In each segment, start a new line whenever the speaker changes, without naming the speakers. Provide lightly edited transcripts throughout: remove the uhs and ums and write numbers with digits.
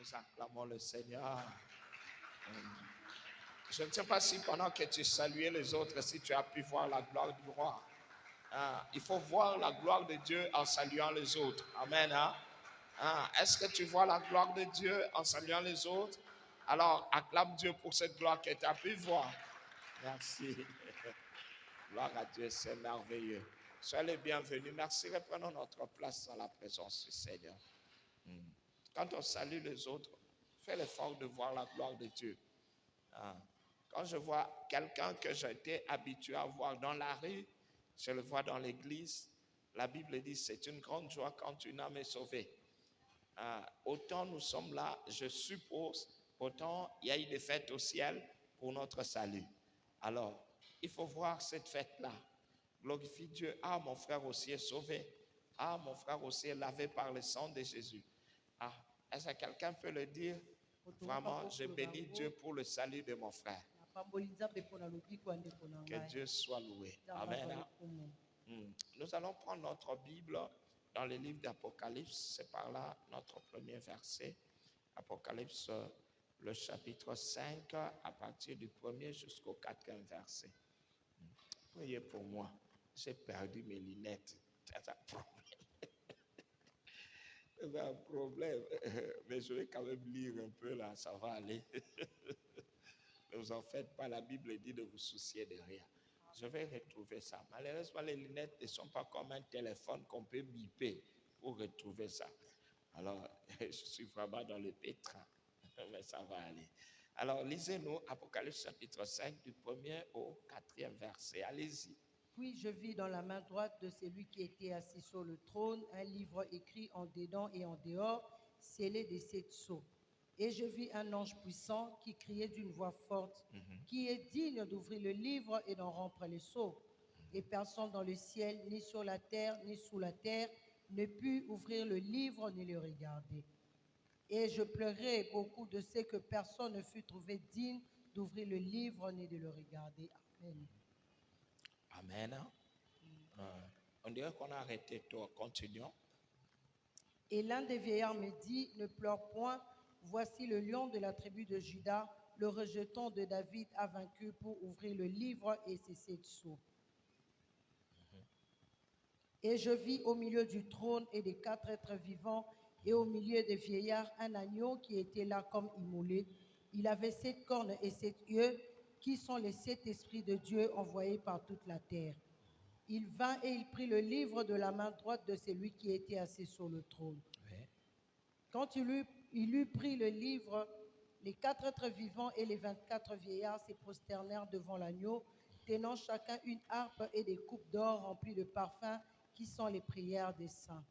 Nous acclamons le Seigneur. Je ne sais pas si pendant que tu saluais les autres, si tu as pu voir la gloire du roi. Il faut voir la gloire de Dieu en saluant les autres. Amen. Est-ce que tu vois la gloire de Dieu en saluant les autres? Alors, acclame Dieu pour cette gloire que tu as pu voir. Merci. Gloire à Dieu, c'est merveilleux. Soyez les bienvenus. Merci. Reprenons notre place dans la présence du Seigneur. Quand on salue les autres, fais l'effort de voir la gloire de Dieu. Quand je vois quelqu'un que j'ai été habitué à voir dans la rue, je le vois dans l'église, la Bible dit c'est une grande joie quand une âme est sauvée. Autant nous sommes là, je suppose, autant il y a eu des fêtes au ciel pour notre salut. Alors, il faut voir cette fête-là. Glorifie Dieu. Ah, mon frère aussi est sauvé. Ah, mon frère aussi est lavé par le sang de Jésus. Est-ce que quelqu'un peut le dire? Vraiment, je bénis Dieu pour le salut de mon frère. Que Dieu soit loué. Amen. Nous allons prendre notre Bible dans le livre d'Apocalypse. C'est par là notre premier verset. Apocalypse, le chapitre 5, à partir du 1er jusqu'au 4e verset. Priez pour moi. J'ai perdu mes lunettes. C'est un problème. Mais je vais quand même lire un peu là, ça va aller. Ne vous en faites pas, la Bible dit de vous soucier de rien. Je vais retrouver ça. Malheureusement, les lunettes ne sont pas comme un téléphone qu'on peut biper pour retrouver ça. Alors, je suis vraiment dans le pétrin, mais ça va aller. Alors, lisez-nous Apocalypse chapitre 5 du 1er au 4e verset. Allez-y.
Puis je vis dans la main droite de celui qui était assis sur le trône un livre écrit en dedans et en dehors, scellé des 7 sceaux. Et je vis un ange puissant qui criait d'une voix forte, qui est digne d'ouvrir le livre et d'en rompre les sceaux. Et personne dans le ciel, ni sur la terre, ni sous la terre, ne put ouvrir le livre ni le regarder. Et je pleurais beaucoup de ce que personne ne fut trouvé digne d'ouvrir le livre ni de le regarder. Amen.
Amen. On dirait qu'on a arrêté tout. Continuons.
Et l'un des vieillards me dit, ne pleure point, voici le lion de la tribu de Juda, le rejeton de David a vaincu pour ouvrir le livre et ses 7 sceaux. Et je vis au milieu du trône et des 4 êtres vivants et au milieu des vieillards un agneau qui était là comme immolé. Il avait 7 cornes et 7 yeux, qui sont les 7 esprits de Dieu envoyés par toute la terre. Il vint et il prit le livre de la main droite de celui qui était assis sur le trône. Oui. Quand il eut pris le livre, les 4 êtres vivants et les 24 vieillards se prosternèrent devant l'agneau, tenant chacun une harpe et des coupes d'or remplies de parfums, qui sont les prières des saints.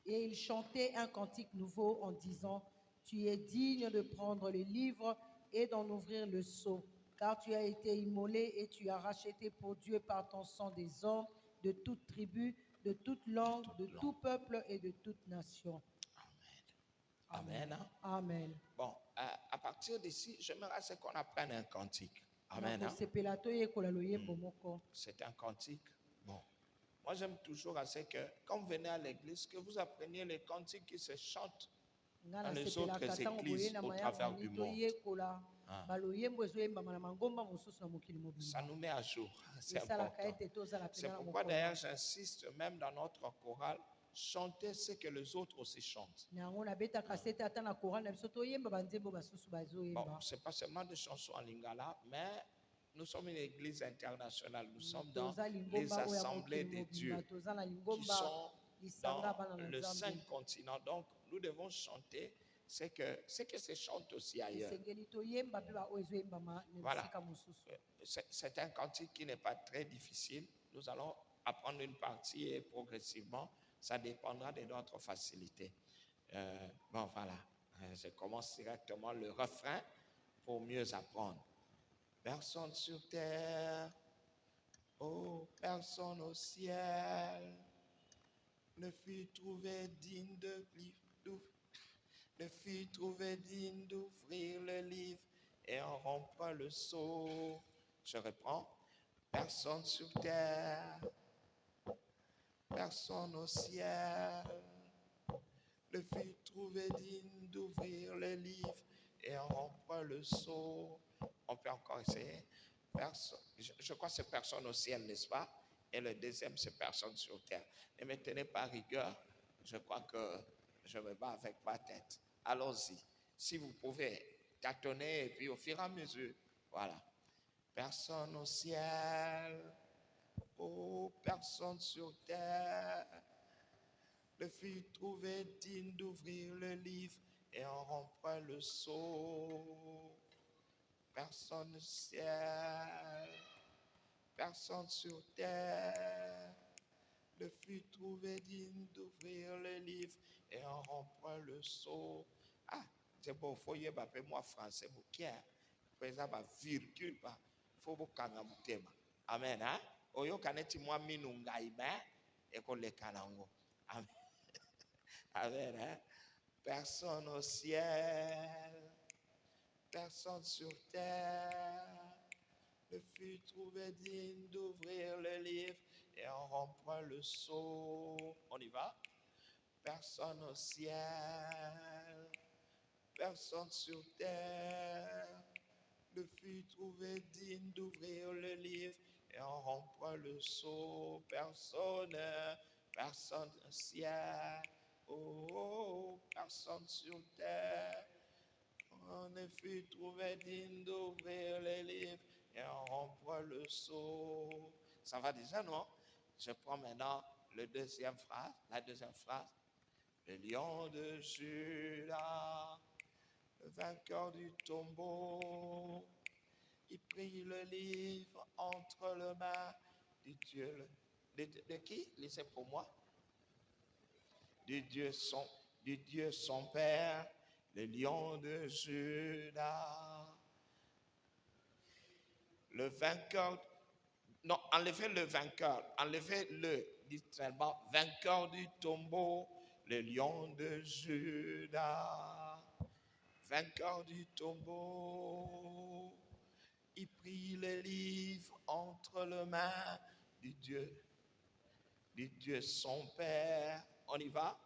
Et ils chantaient un cantique nouveau en disant, « Tu es digne de prendre le livre et d'en ouvrir le sceau, car tu as été immolé et tu as racheté pour Dieu par ton sang des hommes de toute tribu, de toute langue, de tout peuple et de toute nation. »
Amen. Amen.
Amen.
Bon, à partir d'ici, j'aimerais qu'on apprenne un cantique. Amen. C'est un cantique. Bon. Moi, j'aime toujours assez que, quand vous venez à l'église, que vous appreniez les cantiques qui se chantent dans les autres églises au travers du monde. Ça nous met à jour. C'est important. C'est pourquoi d'ailleurs j'insiste même dans notre chorale, chanter ce que les autres aussi chantent. Bon, c'est pas seulement des chansons en lingala, mais nous sommes une église internationale. Nous sommes dans les assemblées de Dieu qui sont dans le 5 continents. Donc, nous devons chanter ce que se chante aussi ailleurs. Voilà. C'est un cantique qui n'est pas très difficile. Nous allons apprendre une partie et progressivement, ça dépendra de notre facilité. Bon, voilà. Je commence directement le refrain pour mieux apprendre. Personne sur terre, oh, personne au ciel, ne fut trouvé digne d'ouvrir le livre et en rompre le sceau. Je reprends. Personne sur terre, personne au ciel, ne fut trouvé digne rompre le sceau. On peut encore essayer. Je crois que c'est personne au ciel, n'est-ce pas? Et le deuxième, c'est personne sur terre. Ne me tenez pas rigueur. Je crois que je me bats avec ma tête. Allons-y. Si vous pouvez tâtonner et puis au fur et à mesure, voilà. Personne au ciel, oh, personne sur terre ne fut trouvé digne d'ouvrir le livre et en rompre le sceau. Personne au ciel, personne sur terre ne fut trouvé digne d'ouvrir le livre et en rompre le sceau. Ah, c'est bon, faut y aller, moi français, mon cœur. Présent, virgule, faut vous kangamutema. Amen, hein? Oyo kaneti moi minungaïba et qu'on les kanango. Amen. Amen, hein? Personne au ciel, personne sur terre ne fut trouvé digne d'ouvrir le livre et en rompre le sceau. On y va? Personne au ciel, personne sur terre ne fut trouvé digne d'ouvrir le livre et en rompre le sceau. Personne, personne au ciel, oh, personne sur terre ne fut trouvé digne d'ouvrir le livre et en rompre le sceau. Ça va déjà, non? Je prends maintenant la deuxième phrase. Le lion de Juda, le vainqueur du tombeau, il prit le livre entre les mains du Dieu. De qui? Lisez pour moi. Du Dieu son Père, le lion de Juda. Le vainqueur, non, enlevez le vainqueur, enlevez-le littéralement, vainqueur du tombeau, le lion de Juda. Vainqueur du tombeau, il prit le livre entre les mains du Dieu son Père. On y va?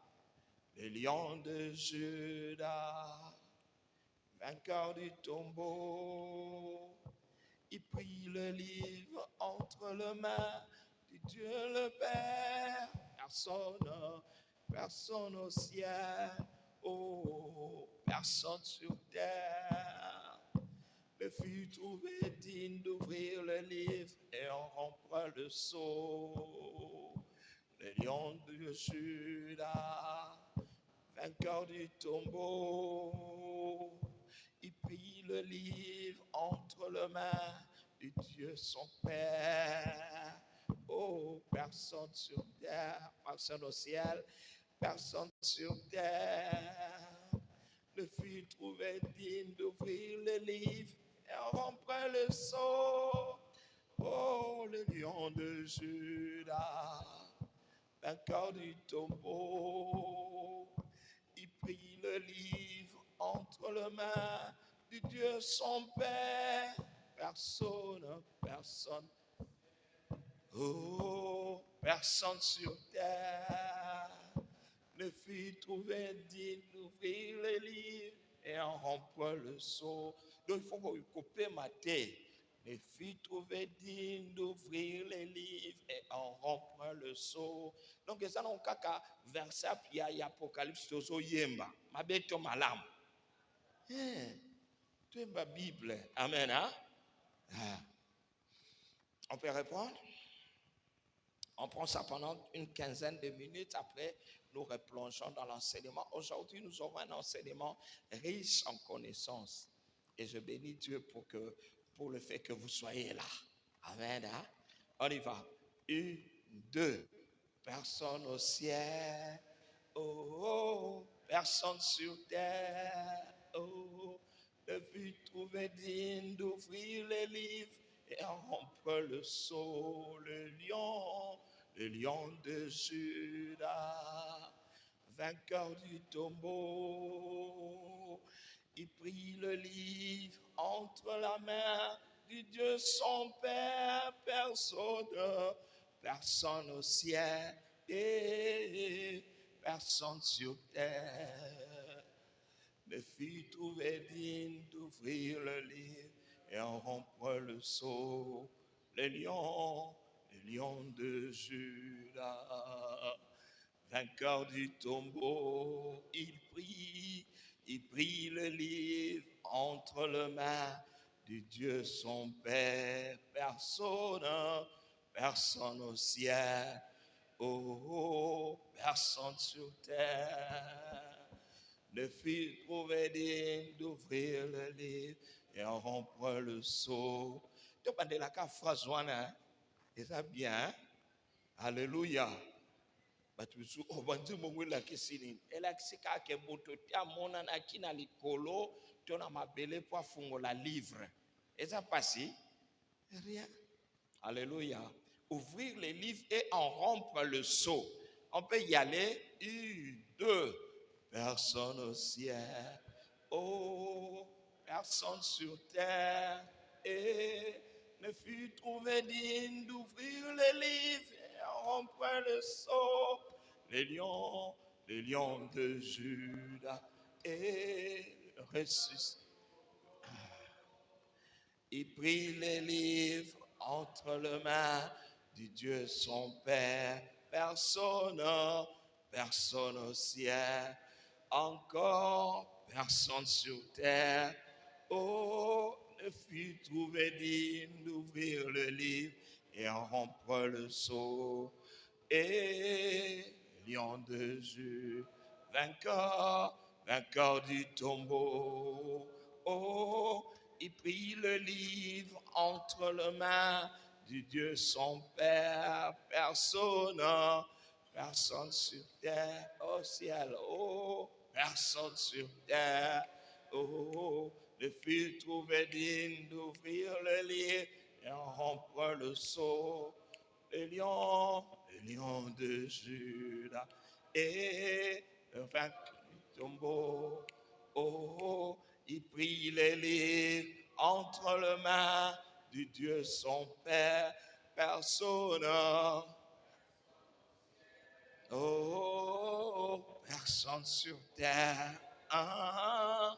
Le lion de Juda, vainqueur du tombeau, il prit le livre entre les mains du Dieu le Père. Personne au ciel, oh, personne sur terre ne fut trouvé digne d'ouvrir le livre et en rompre le sceau. Le lion de Juda, vainqueur du tombeau, il prit le livre entre les mains du Dieu son Père. Oh, personne sur terre, personne au ciel, personne sur terre ne fut trouvé digne d'ouvrir le livre et en rompre le sceau. Oh, le lion de Juda, vainqueur du tombeau, il prit le livre entre les mains du Dieu son Père. Personne, oh, personne sur terre ne fut trouvé digne d'ouvrir le livre et en rompre le sceau. Donc il faut que vous coupez ma tête. Ne fut trouvé digne d'ouvrir les livres et en rompre le sceau. Donc ça non kaka verset puis il y a Apocalypse tozo yemba. Ma beto malam. Tu es ma Bible. Amen, hein? On peut répondre? On prend ça pendant une quinzaine de minutes. Après, nous replongeons dans l'enseignement. Aujourd'hui, nous aurons un enseignement riche en connaissances. Et je bénis Dieu pour le fait que vous soyez là. Amen. Hein? On y va. 1, 2. Personne au ciel. Oh, personne sur terre. Oh, ne fut trouvé digne d'ouvrir les livres et en rompre le sceau. Le lion de Juda, vainqueur du tombeau, il prit le livre entre la main du Dieu son Père. Personne au ciel et personne sur terre ne fut trouvé digne d'ouvrir le livre et en rompre le sceau. Le lion de Juda, vainqueur du tombeau, il prit le livre entre les mains du Dieu son Père. Personne au ciel, oh, personne sur terre ne fut trouvé digne d'ouvrir le livre et en rompre le sceau. Tu as de la phrase, et ça bien, alléluia. Batusu obanzi mungu la kisini ela kisika ke boto tia mona na kina likolo tona mabele po fungo la livre. Et ça passe rien. Alléluia. Ouvrir les livres et en rompre le sceau. On peut y aller. 1, 2. Personne au ciel. Oh, personne sur terre. Et ne fut trouvé digne d'ouvrir les livres et en rompre le sceau. Les lions de Juda et ressuscité. Il prit les livres entre les mains du Dieu son Père. Personne au ciel, encore personne sur terre. Oh, ne fut trouvé digne d'ouvrir le livre et en rompre le sceau. Et lion de Juda, vainqueur du tombeau. Oh, il prit le livre entre les mains du Dieu son Père. Personne sur terre, au ciel, oh, personne sur terre, oh, ne fut trouvé digne d'ouvrir le livre et en rompre le sceau. Le lion de Juda et le vainqueur du tombeau, oh, il prit les livres entre les mains du Dieu son Père. Personne, oh, personne sur terre. Ah.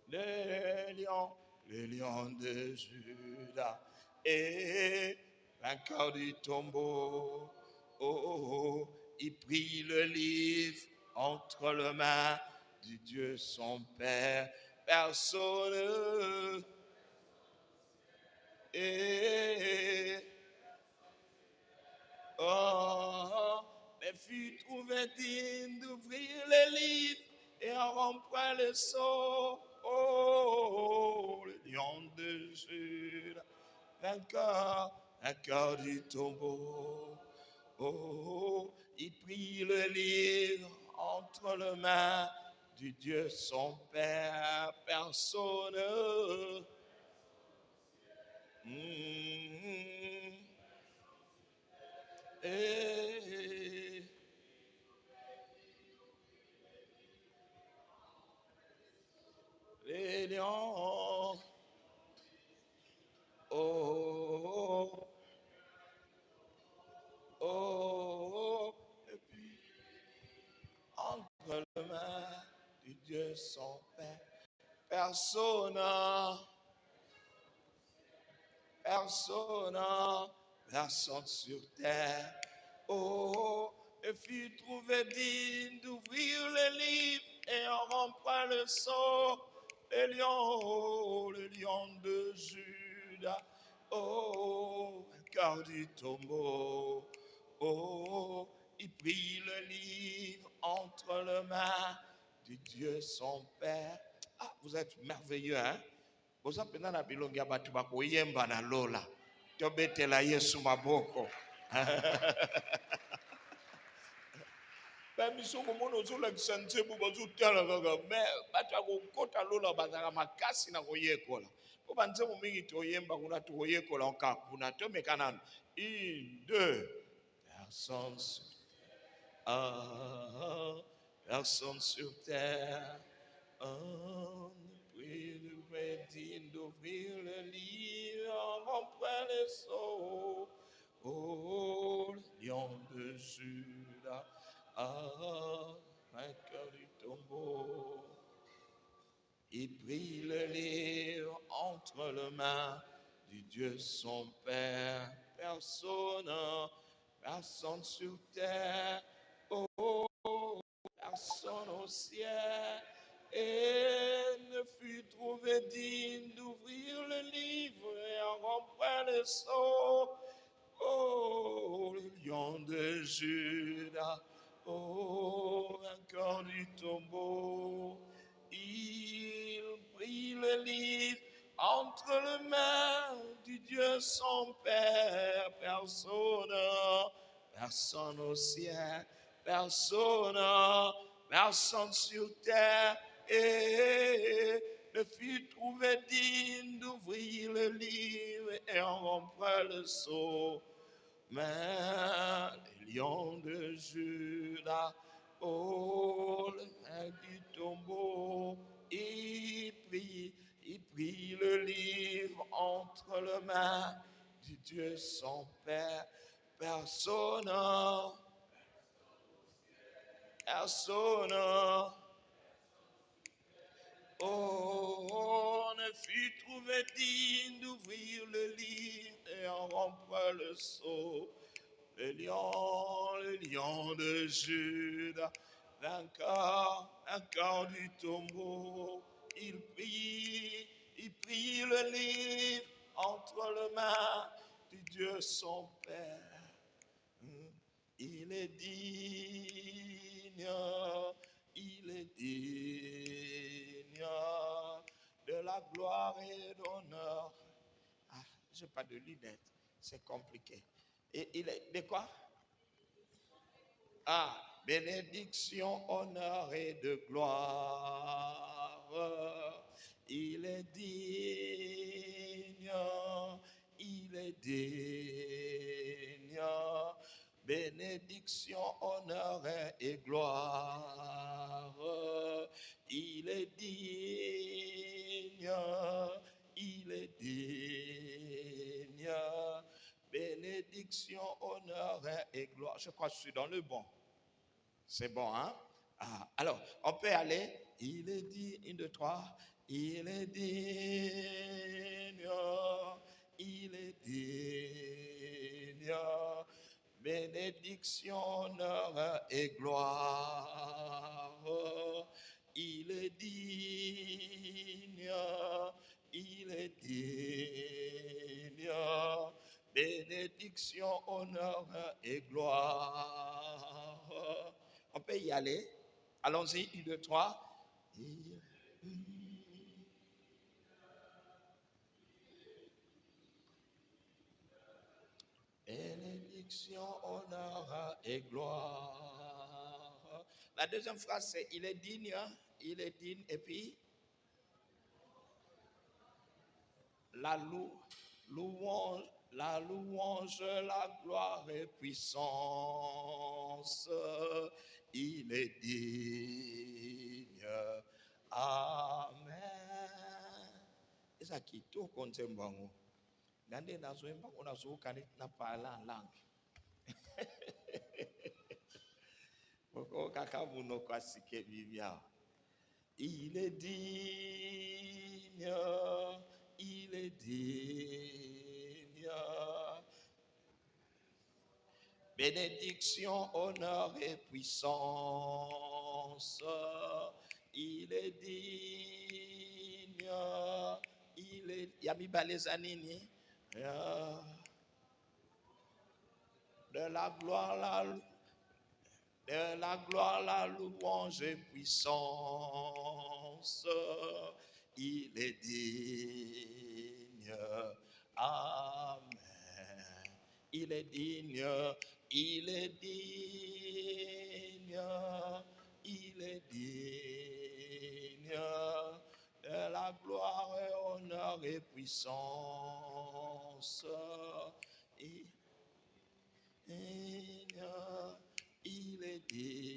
Le lion de Juda et vainqueur du tombeau. Oh, il prit le livre entre les mains du Dieu son Père. Personne et oh, mais fut trouvé digne d'ouvrir les livres et en rompre le sceau. Oh, le lion de Juda, vainqueur du tombeau. Oh, il prit le livre entre les mains du Dieu son Père. Personne. Les lions, oh, et puis entre les mains du Dieu son Père, personne sur terre, oh, et fut trouvé digne d'ouvrir le livre et en rompre le sceau. Le lion de Juda, oh, vainqueur du tombeau, oh, il prit le livre entre les mains du Dieu son Père. Ah, vous êtes merveilleux, hein? Vous avez na bilongi ya batu bakoyemba na lola. Tobetela Yesu maboko. Bamiso komono zola kisante bu bazutala kaka me batu akokota lola bazaka makasi na koyekola. Po banze mingi toyemba kuna toyekola onka kuna tomekana 1 2 personne sur terre. Puis le digne d'ouvrir le livre, rompre le sceau. Oh, lion de Juda, vainqueur du tombeau. Il prit le livre entre les mains du Dieu son Père. Personne sur terre, oh, personne au ciel, et ne fut trouvé digne d'ouvrir le livre et en rompre le sceau. Oh, le lion de Juda, oh, vainqueur du tombeau, il prit le livre entre les mains du Dieu son Père. Personne au ciel, personne sur terre, et ne fut trouvé digne d'ouvrir le livre et en rompre le sceau. Mais le lion de Juda, oh, le vainqueur du tombeau, il prit le livre entre les mains du Dieu son Père. Personne oh, ne fut trouvé digne d'ouvrir le livre et en rompre le sceau. Le lion de Juda, vainqueur du tombeau, il prit le livre entre les mains du Dieu son Père. Il est digne de la gloire et d'honneur. Ah, j'ai pas de lunettes, c'est compliqué. Et il est de quoi? Ah, bénédiction, honneur et de gloire. Il est digne, bénédiction, honneur et gloire. Il est digne, bénédiction, honneur et gloire. Je crois que je suis dans le bon. C'est bon, hein? Ah, alors, on peut aller. Il est digne, 1, 2, 3. Il est digne, bénédiction, honneur et gloire. Il est digne, bénédiction, honneur et gloire. On peut y aller. Allons-y, 1, 2, 3. Bénédiction, honneur et gloire. La deuxième phrase, c'est il est digne, et puis la louange, la gloire et puissance. Il est digne. Amen. Et ça qui tout compte bon. Nande na zoemba ona zo kanit na parler en langue. Boko kaka muno kwa sike bibia. Il est digne. Bénédiction, honneur et puissance. Il est digne. Yami Balezanini. De la gloire, la louange et puissance. Il est digne. Amen. Il est digne. De la gloire, honneur et puissance. Il est digne.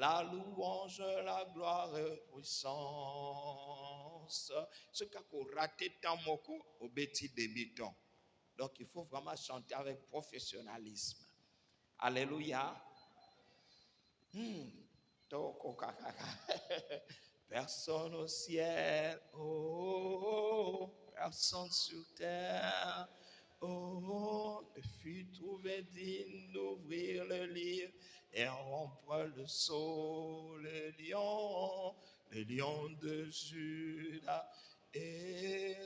la louange, la gloire et puissance. Ce qu'a raté tant moko au bêtis débutant. Donc il faut vraiment chanter avec professionnalisme. Alléluia. Personne au ciel, oh, personne sur terre, oh, ne fut trouvé digne d'ouvrir le livre et rompre le sceau, le lion de Juda et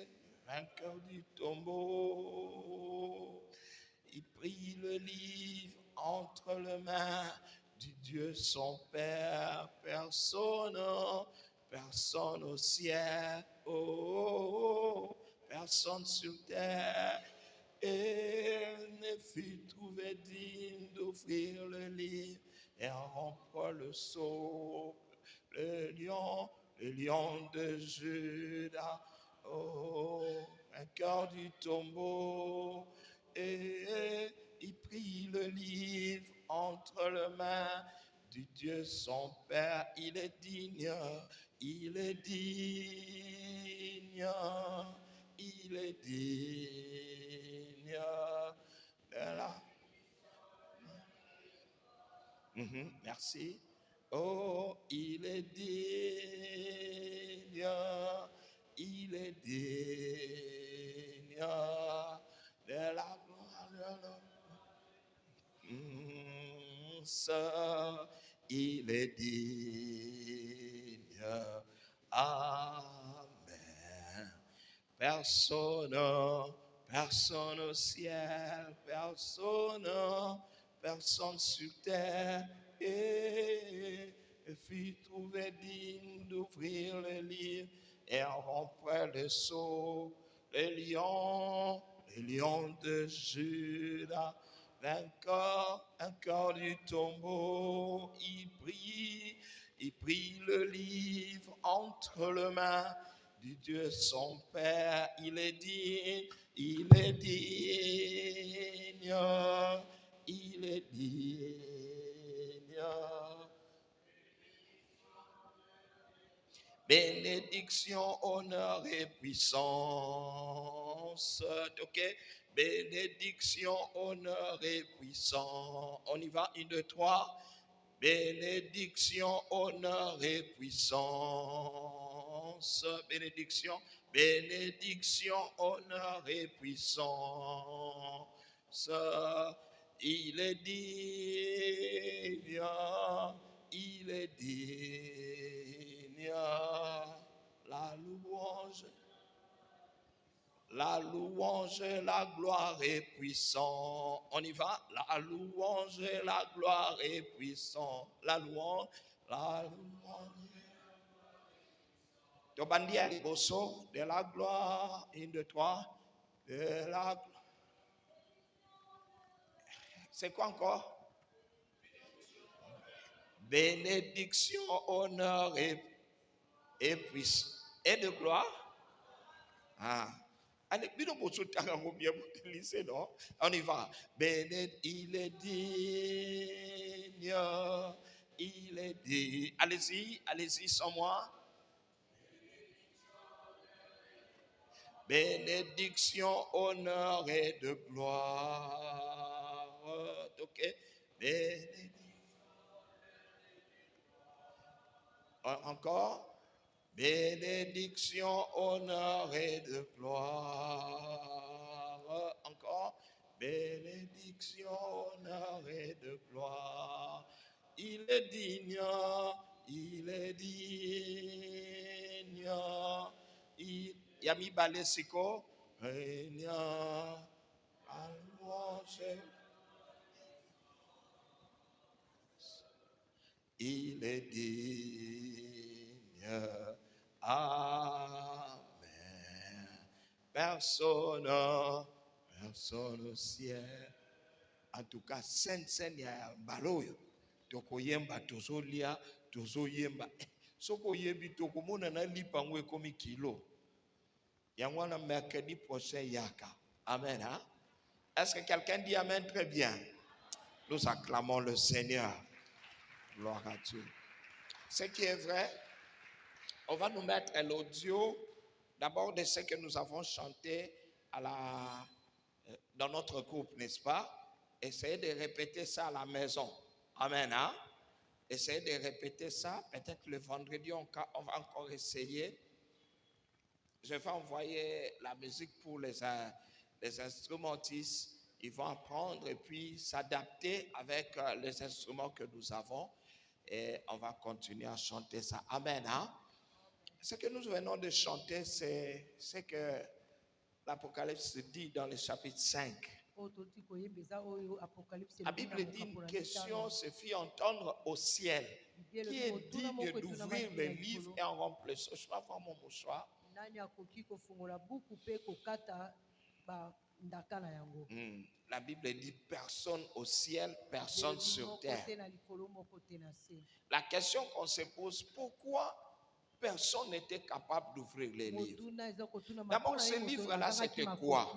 vainqueur du tombeau. Il prit le livre entre les mains du Dieu son Père, personne au ciel, oh, personne sur terre, et ne fut trouvé digne d'ouvrir le livre et rompre le sceau, le lion de Juda, oh, vainqueur du tombeau, et il prit le livre entre les mains du Dieu son Père. Il est digne, il est digne, il est digne de la... merci. Oh, il est digne, il est digne de la gloire de l'homme. Il est digne. Amen. Personne au ciel, personne sur terre, et fut trouvé digne d'ouvrir le livre et rompre le sceau, le lion de Juda, vainqueur du tombeau. Il prit le livre entre les mains du Dieu son Père. Il est digne, il est digne, il est digne. Bénédiction, honneur et puissance. Ok? Bénédiction, honneur et puissance. On y va, 1, 2, 3. Bénédiction, honneur et puissance. Bénédiction, honneur et puissance. Il est digne, il est digne. La louange, la gloire est puissant. On y va. La louange, la gloire est puissant. La louange. Tobandia liboso de la gloire. 1, 2, 3. De la gloire. C'est quoi encore? Bénédiction, honneur et puissance. Et de gloire. Ah. Allez, on y va. Il est digne. Il est digne. Allez-y sans moi. Bénédiction, honneur et de gloire. Ok. Encore. Bénédiction, honneur et de gloire. Encore. Bénédiction, honneur et de gloire. Il est digne, il est digne. Yami Balesiko. Il est digne. Amen. Personne au ciel. En tout cas, Seigneur, baloyo. Toko yemba tozo lia, tozo yemba. Soko yebi toko mona na lipa ngwe komi kilo. Yangwana mercredi prochain yaka. Amen. Hein? Est-ce que quelqu'un dit amen très bien? Nous acclamons le Seigneur. Gloire à Dieu. Ce qui est vrai, on va nous mettre l'audio d'abord de ce que nous avons chanté dans notre groupe, n'est-ce pas? Essayez de répéter ça à la maison. Amen. Hein? Essayez de répéter ça. Peut-être le vendredi, on va encore essayer. Je vais envoyer la musique pour les instrumentistes. Ils vont apprendre et puis s'adapter avec les instruments que nous avons. Et on va continuer à chanter ça. Amen. Hein? Ce que nous venons de chanter, c'est ce que l'Apocalypse dit dans le chapitre 5. La Bible dit une question se fit entendre au ciel. Qui est digne d'ouvrir le livre et en remplir? Je vais avoir mon mouchoir. La Bible dit personne au ciel, personne sur terre. La question qu'on se pose, pourquoi personne n'était capable d'ouvrir les livres? D'abord, ce livre-là, c'était quoi?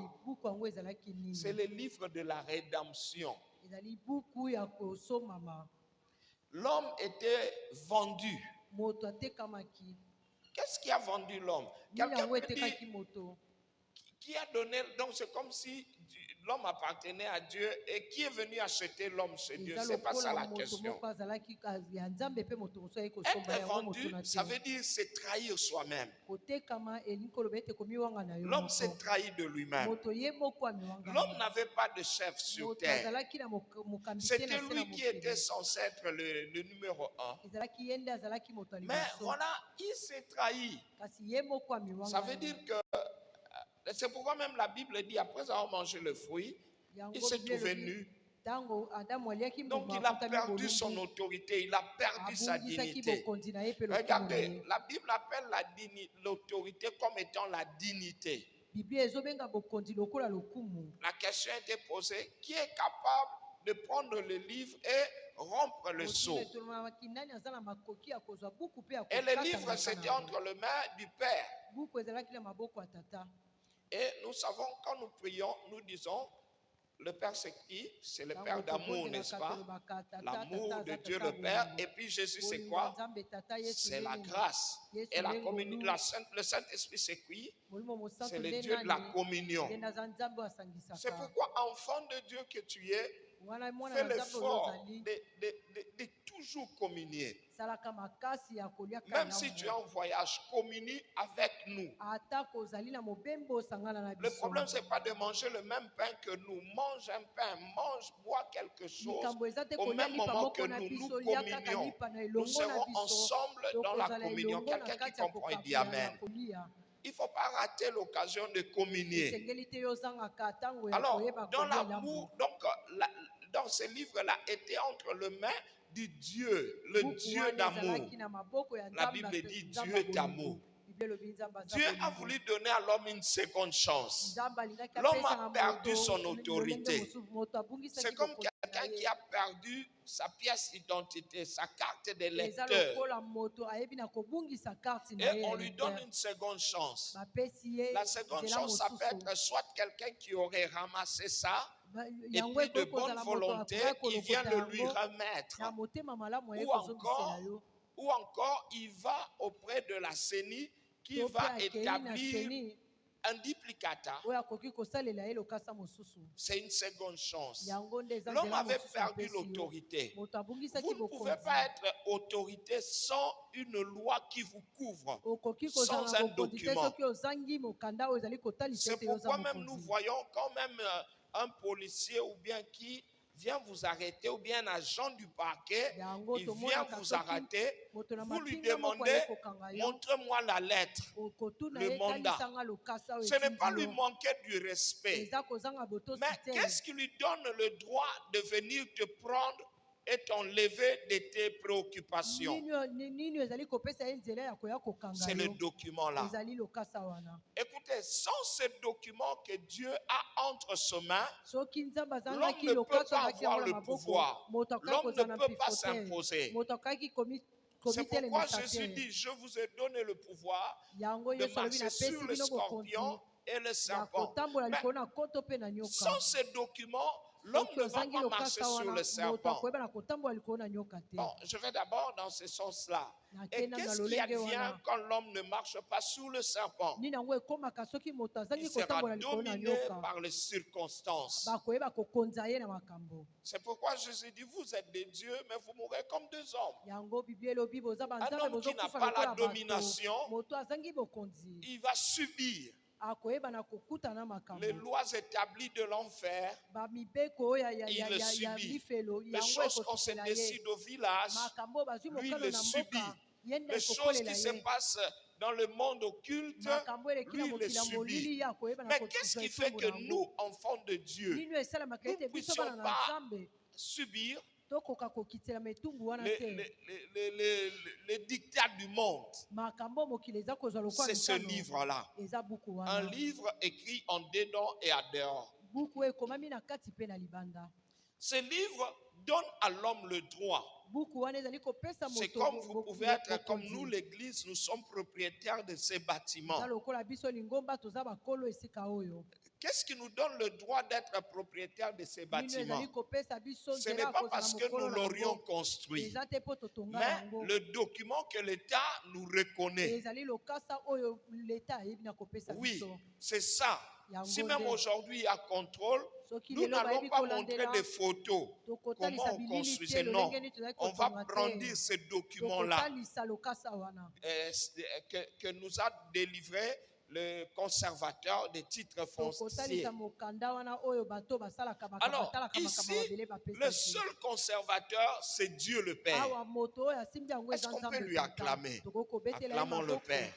C'est le livre de la rédemption. L'homme était vendu. Qu'est-ce qui a vendu l'homme? Quelqu'un peut dire, qui a donné, donc c'est comme si l'homme appartenait à Dieu et qui est venu acheter l'homme chez Dieu? C'est pas ça la question. Être vendu, ça veut dire se trahir soi-même. L'homme s'est trahi de lui-même. L'homme n'avait pas de chef sur terre. C'était lui qui était censé être le numéro 1. Mais voilà, il s'est trahi. Ça veut dire que c'est pourquoi même la Bible dit, après avoir mangé le fruit, il s'est trouvé nu. Donc il a perdu son autorité, il a perdu sa dignité. Regardez, la Bible appelle l'autorité comme étant la dignité. La question était posée, qui est capable de prendre le livre et rompre le sceau? Et le livre, c'était entre les mains du Père. Et nous savons, quand nous prions, nous disons, le Père c'est qui? C'est le Père d'amour, n'est-ce pas? L'amour de Dieu le Père. Et puis Jésus c'est quoi? C'est la grâce. Et la communion, le Saint-Esprit c'est qui? C'est le Dieu de la communion. C'est pourquoi, enfant de Dieu que tu es, fais l'effort de toujours communier. Même si tu es en voyage, communie avec nous. Le problème, ce n'est pas de manger le même pain que nous. Mange un pain, bois quelque chose. Au même moment que nous communions, nous serons ensemble dans la communion. Quelqu'un qui comprend et dit Amen. Il ne faut pas rater l'occasion de communier. Alors, dans l'amour, donc, dans ce livre-là, était entre les mains du Dieu, le Dieu d'amour. La Bible dit Dieu est amour. Dieu a voulu donner à l'homme une seconde chance. L'homme a perdu son autorité. C'est comme quelqu'un qui a perdu sa pièce d'identité, sa carte de lecteur. Et on lui donne une seconde chance. La seconde chance, ça peut être soit quelqu'un qui aurait ramassé ça, et puis de bonne volonté, il vient le lui remettre. Ou encore, il va auprès de la CENI qui va établir un duplicata. C'est une seconde chance. L'homme avait perdu l'autorité. Vous ne pouvez pas être autorité sans une loi qui vous couvre, sans un document. C'est pourquoi même nous voyons quand même un policier ou bien qui vient vous arrêter, ou bien un agent du parquet, il vient vous arrêter, vous lui demandez, montrez-moi la lettre, le mandat. Ce n'est pas lui manquer du respect, mais qu'est-ce qui lui donne le droit de venir te prendre et t'enlever de tes préoccupations? C'est le document-là. Écoutez, sans ce document que Dieu a entre ses mains, l'homme ne peut pas avoir le pouvoir. L'homme ne peut pas s'imposer. C'est pourquoi Jésus dit, je vous ai donné le pouvoir de marcher sur le scorpion et le serpent. Mais sans ce document, l'homme
soki
ne va
ozangi
pas marcher
lokasa
sur
wana
le
moto
serpent.
akoyeba na kotambola likolo na nyoka te.
Bon, je vais d'abord dans ce sens-là. Et
Nakenda na
qu'est-ce qui
lolenge
advient
wana
quand l'homme ne marche pas sur le serpent?
nini yango ekomaka soki moto
Il
azangi
sera
kotambola likolo na
dominé
nyoka
par les circonstances.
bakoyeba kokonza ye na makambo
C'est pourquoi Jésus dit, vous êtes des dieux, mais vous mourrez comme des hommes.
yango biblia elobi boza
Un
banzambe
homme qui n'a
bozokufa
pas la
lokola bato
domination,
moto azangi bokonzi
il va subir
akoyeba na kokutana na makambo
les lois établies de l'enfer.
bamibeko oyo
Il le
ya
subit.
lifelo
Les
yango
choses qu'on se
ekokisela ye
décide au village,
makambo bazwi
lui, il
mokano
le
na
subit.
mboka ye nde
Les choses
ekokolela
qui se
ye
passent dans le monde occulte,
makambo eleki
lui,
na
il les
mokili ya
subit.
molili ye akoyeba na
Mais qu'est-ce qui fait que nous, enfants de Dieu,
nini esalamaka
nous
ete
ne
biso
puissions
bana na
pas
nzambe
subir
tokoka kokitela metungu wana
les,
te
les- les- les- les dictats du monde?
makambo mokili eza kozwa lokola
C'est ce
mikano
livre-là.
eza buku
Un
wana
livre écrit en dedans et à dehors.
buku ekomami na kati mpe na libanda
Ce livre donne à l'homme le droit.
buku wana ezali kopesa
C'est
moto
comme vous pouvez être, comme
bokonzi.
nous, l'Église, nous sommes propriétaires de ces bâtiments.
eza lokola biso lingomba toza bakolo esika oyo
Qu'est-ce qui nous donne le droit d'être propriétaires de ces
nini
bâtiments?
ezali kopesa biso
Ce
nzela
n'est
ya
pas
kozala
parce que nous
mokolo na
l'aurions
yango
construit,
eza te mpo totonga
mais
yango
le document que l'État nous reconnaît.
ezali lokasa oyo leta ayebi na kopesa
Oui,
biso
c'est ça.
yango
Si même
nde
aujourd'hui il y a contrôle,
soki
nous
lelo
n'allons
bayebi
pas montrer
kolandela
des photos.
tokotalisa
Comment on
bilili
construisait?
te
Non.
lolenge nini tozali
On va
kotonga
brandir
te
ce document-là
tokotalisa lokasa wana
que nous a délivré le conservateur des titres fonciers.
tokotalisa mokanda wana oyo bato basalaka
Alors,
batalaka
ici,
makambo babele
le
bapesa
seul conservateur, c'est Dieu le Père.
awa moto oyo asimbi yango
Est-ce
eza
qu'on peut
nzambe
lui
tata
acclamer?
tokokobetela ye
Acclamons le
maboko
Père.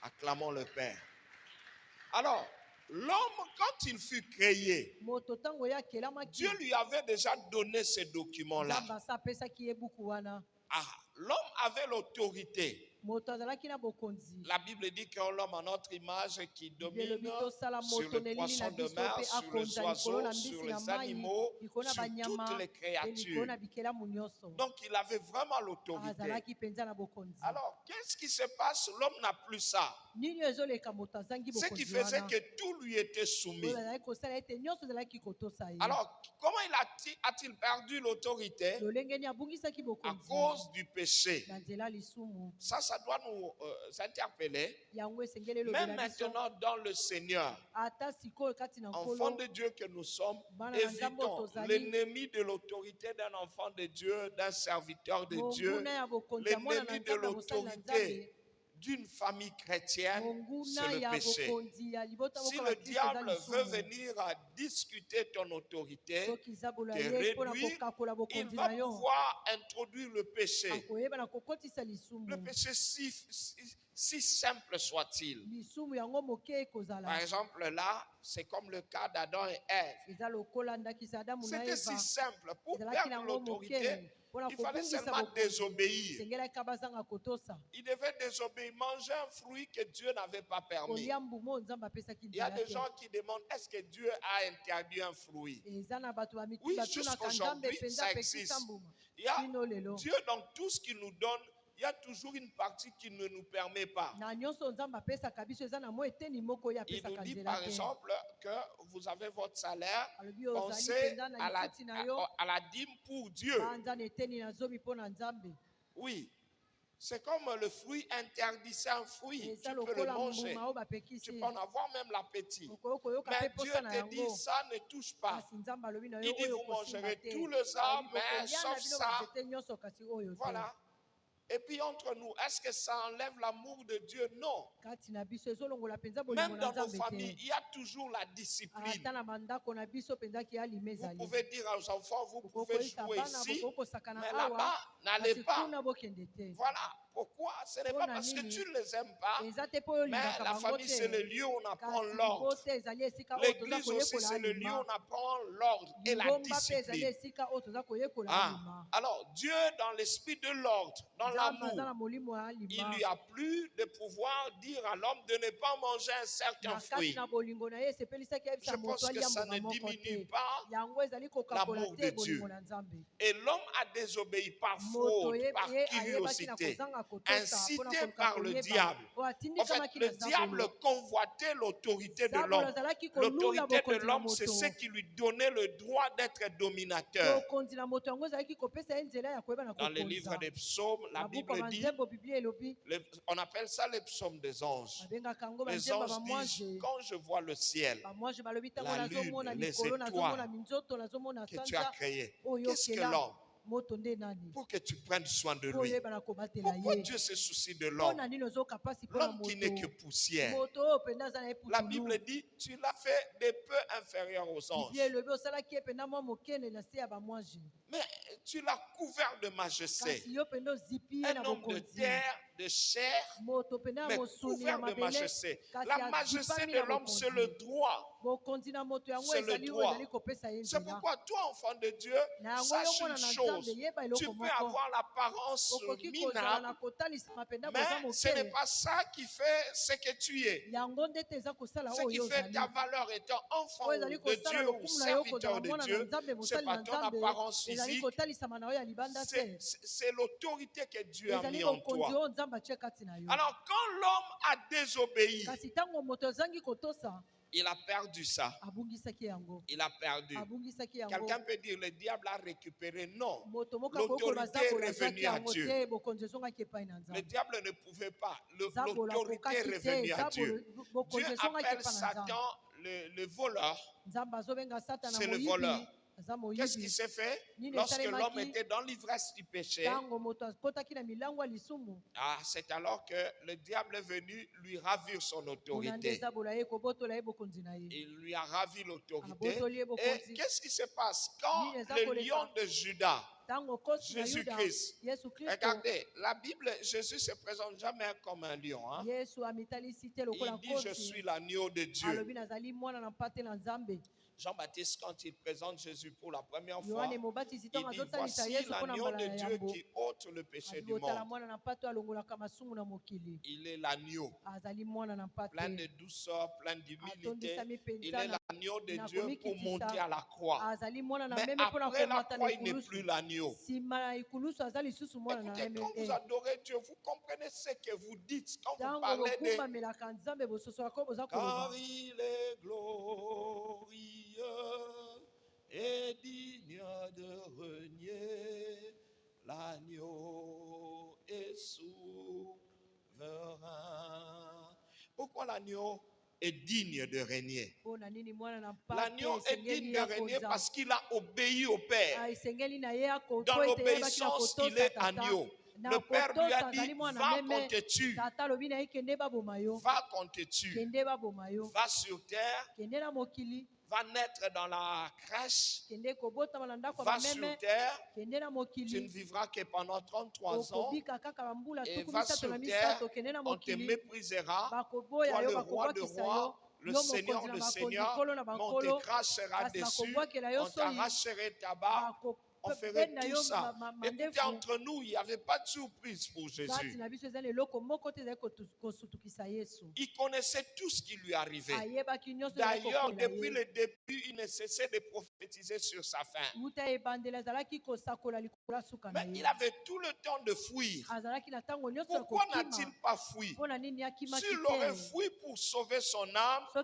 Acclamons le Père. Alors, l'homme, quand il fut créé,
moto ntango ye akelamaki
Dieu lui avait déjà donné ces documents-là.
nzambe asa apesaki ye buku wana
Ah, l'homme avait l'autorité.
moto azalaki na bokonzi
La Bible dit que l'homme a notre image qui domine
elobi tosala
sur
moto
le
nelili
poisson
na
de
biso
mer,
mpe
sur les
akonza likolo na
oiseaux, sur
mbisi na
les
mai
animaux,
likolo na
sur
banyama
toutes les
mpe likolo
créatures.
na bikelamu nyonso
Donc il avait vraiment l'autorité.
azalaki mpenza na bokonzi
Alors, qu'est-ce qui se passe? L'homme n'a plus ça.
nini ezoleka moto azangi
Ce qui
bokonzi
faisait
wana
que tout lui était soumis.
oyo azalaki kosala ete nyonso ezalaki kotosa ye
Alors, comment a-t-il perdu l'autorité?
lolenge nini abungisaki
À
bokonzi
cause du péché.
na nzela lisumu
Ça doit nous interpeller.
yango esengeli
Même
elobela biso
maintenant dans le Seigneur,
ata sikoyo kati na
enfants
nkolo
de Dieu que nous sommes,
bana na nzambe oyo
évitons
tozali
l'ennemi de l'autorité d'un enfant de Dieu, d'un serviteur de Dieu,
monguna ya bokonzi ya mwana na
l'ennemi de
nzambe ya mosali na nzambe
l'autorité d'une famille chrétienne,
monguna
c'est le
ya
péché.
bokonzi ya libota
Si
moko
le
bakristo eza
diable veut
lisumu
venir à discuter ton autorité,
soki zabola
te
ye mpona
réduire,
kokakola
il
bokonzi
va
na yo
pouvoir introduire le péché.
akoyeba na kokotisa lisumu
Le péché, si simple soit-il.
lisumu yango moke
Par
ekozala
exemple, là, c'est comme le cas d'Adam et Ève.
eza lokola ndakisa adamu na
C'était
eva
si simple. Pour
ezalaki
perdre
nango
l'autorité,
moke mpona
il fallait
kobungisa
seulement
bokonzi
désobéir.
esengelaki bazanga kotosa
Il devait désobéir, manger un fruit que Dieu n'avait pas permis.
kolia mbumu oyo nzambe apesaki
Il y a
nzela
des
te
gens qui demandent, est-ce que Dieu a interdit un fruit?
eza na bato
Oui,
batunaka nzambe
jusqu'aujourd'hui,
mpenza
ça
apekisa
existe.
mbuma
Il y a
kino lelo
Dieu, dans tout ce qu'il nous donne, il y a toujours une partie qui ne nous permet pas.
na nyonso nzambe apesaka biso eza na mo eteni moko oyo
Il nous
apesaka
dit
nzela
par
te
exemple que vous avez votre salaire,
alobi oyo ozali
pensez
mpenza na
à
lifuti na yo
à la dîme pour Dieu.
banza na eteni na zomi mpo na nzambe
Oui, c'est comme le fruit interdit, c'est un fruit, tu
eza
peux le
lokola
manger,
mbuma oyo
tu
bapekisi
peux en avoir même l'appétit.
okoki koyoka
Mais
mpe
Dieu
posa na
te dit,
yango
ça ne touche pas.
kasi nzambe alobi na
Il
yo
dit,
oyo
vous
kosimba
mangerez
te
tous les arbres, mais
Alobi,
sauf
bokolia na bino
ça.
banzete nyonso kasi oyo te
Voilà. Et puis entre nous, est-ce que ça enlève l'amour de Dieu? Non.
kati na biso ezolongola mpenza bolingo
Même
na
dans nos
nzambe
familles,
te
il y a toujours la discipline.
ata na bandako na biso mpenzaki ya lima
Vous
ezali
pouvez dire aux enfants, vous pouvez
okokoyisa
jouer
bana
ici,
bokokosakana
mais
awa
là-bas, n'allez
kasi
pas.
kuna bokende te
Voilà. Pourquoi? Ce n'est pas
Mpona
parce que
nini?
tu ne les aimes pas,
eza te mpo oyo
mais
olingaka
la
bango
famille, c'est le
te
lieu où on apprend
kasi
l'ordre.
libote ezali esika oyo toza
L'église aussi,
koyekola
c'est le lieu où
alima
on apprend l'ordre et la
lingomba mpe ezali
discipline.
esika oyo toza koyekola
Ah,
alima
alors Dieu, dans l'esprit de l'ordre, dans
nzambe aza na
l'amour,
molimo ya
il
alima
lui a plu de pouvoir dire à l'homme de ne pas manger un certain
na kati
fruit.
na bolingo na ye esepelisaki
Je
ayebisa moto
pense que
alia
ça
mbuma
ne
moko
diminue
te
pas.
yango ezali kokakola
l'amour
te
de Dieu.
bolingo na nzambe
Et l'homme a désobéi par fraude, par curiosité, incité par le diable. En fait, le diable convoitait l'autorité de l'homme. L'autorité de l'homme, c'est ce qui lui donnait le droit d'être dominateur. Dans les livres des psaumes, la Bible dit, on appelle ça les psaumes des anges. Les anges disent, quand je vois le ciel, la lune, les étoiles que tu as créées, qu'est-ce que l'homme? Pour que tu prennes soin de lui. Pourquoi Dieu se soucie de l'homme? L'homme qui n'est que poussière. La Bible dit, tu l'as fait des peu inférieur aux anges. Mais tu l'as couvert de majesté. Un homme de terre, de chair, mais couvert de majesté. La majesté de l'homme, c'est le droit. C'est le droit. C'est pourquoi toi, enfant de Dieu, sache une chose. Tu peux avoir l'apparence minable, mais ce n'est pas ça qui fait ce que tu es. Ce qui fait ta valeur étant enfant de Dieu ou serviteur de Dieu, c'est pas ton apparence physique, c'est l'autorité que Dieu a mis en toi. Alors quand l'homme a désobéi, il a perdu ça. Il a perdu. Quelqu'un peut dire le diable a récupéré. Non. L'autorité est revenue à Dieu. Le diable ne pouvait pas. L'autorité est revenue à Dieu. Dieu appelle Satan le voleur. C'est le voleur. Qu'est-ce qui s'est fait lorsque l'homme était dans l'ivresse du péché? C'est alors que le diable est venu lui ravir son autorité. Il lui a ravi l'autorité. Et qu'est-ce qui se passe quand le lion de Juda, Jésus-Christ, regardez, la Bible, Jésus ne se présente jamais comme un lion. Hein? Il dit, je suis l'agneau de Dieu. Jean-Baptiste, quand il présente Jésus pour la première fois, il dit, voici l'agneau de Dieu qui ôte le péché du monde. Il est l'agneau, plein de douceur, plein d'humilité. Il est l'agneau de Dieu pour monter à la croix. Mais après la croix, il n'est plus l'agneau. Écoutez, quand vous adorez Dieu, vous comprenez ce que vous dites quand vous parlez de... Car il est glorieux et digne de régner, l'agneau est souverain. Pourquoi l'agneau est digne de régner? L'agneau est digne de régner parce qu'il a obéi au Père. Dans l'obéissance, il est agneau. Le Père lui a dit, va qu'on te tue. Va qu'on te tue. Va sur terre. Va naître dans la crèche. Va sur terre. Tu ne vivras que pendant 33 ans. Et va sur terre. On te méprisera. Toi, le roi de rois, le seigneur de seigneurs. On te crachera dessus. On t'arracherait ta barbe. On ferait tout ça. Écoutez, entre nous, il n'y avait pas de surprise pour Jésus. Il connaissait tout ce qui lui arrivait. D'ailleurs, depuis le début, il ne cessait de prophétiser sur sa fin. Mais il avait tout le temps de fuir. Pourquoi n'a-t-il pas fui? S'il aurait fui pour sauver son âme, il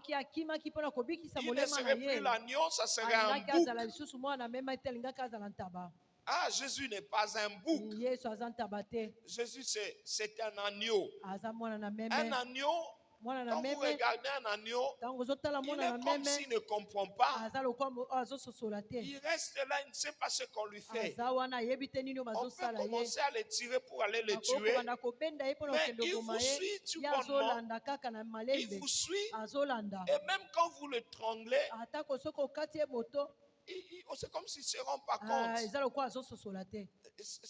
ne serait plus l'agneau, ça serait un bouc. Ah, Jésus n'est pas un bouc. Jésus, c'est un agneau. Un agneau, quand vous regardez un agneau, il est comme s'il ne comprend pas. Il reste là, il ne sait pas ce qu'on lui fait. On peut commencer à le tirer pour aller le tuer, mais il vous suit tout bonnement. Il vous suit, et même quand vous le tranglez, c'est comme s'il ne se rend pas compte.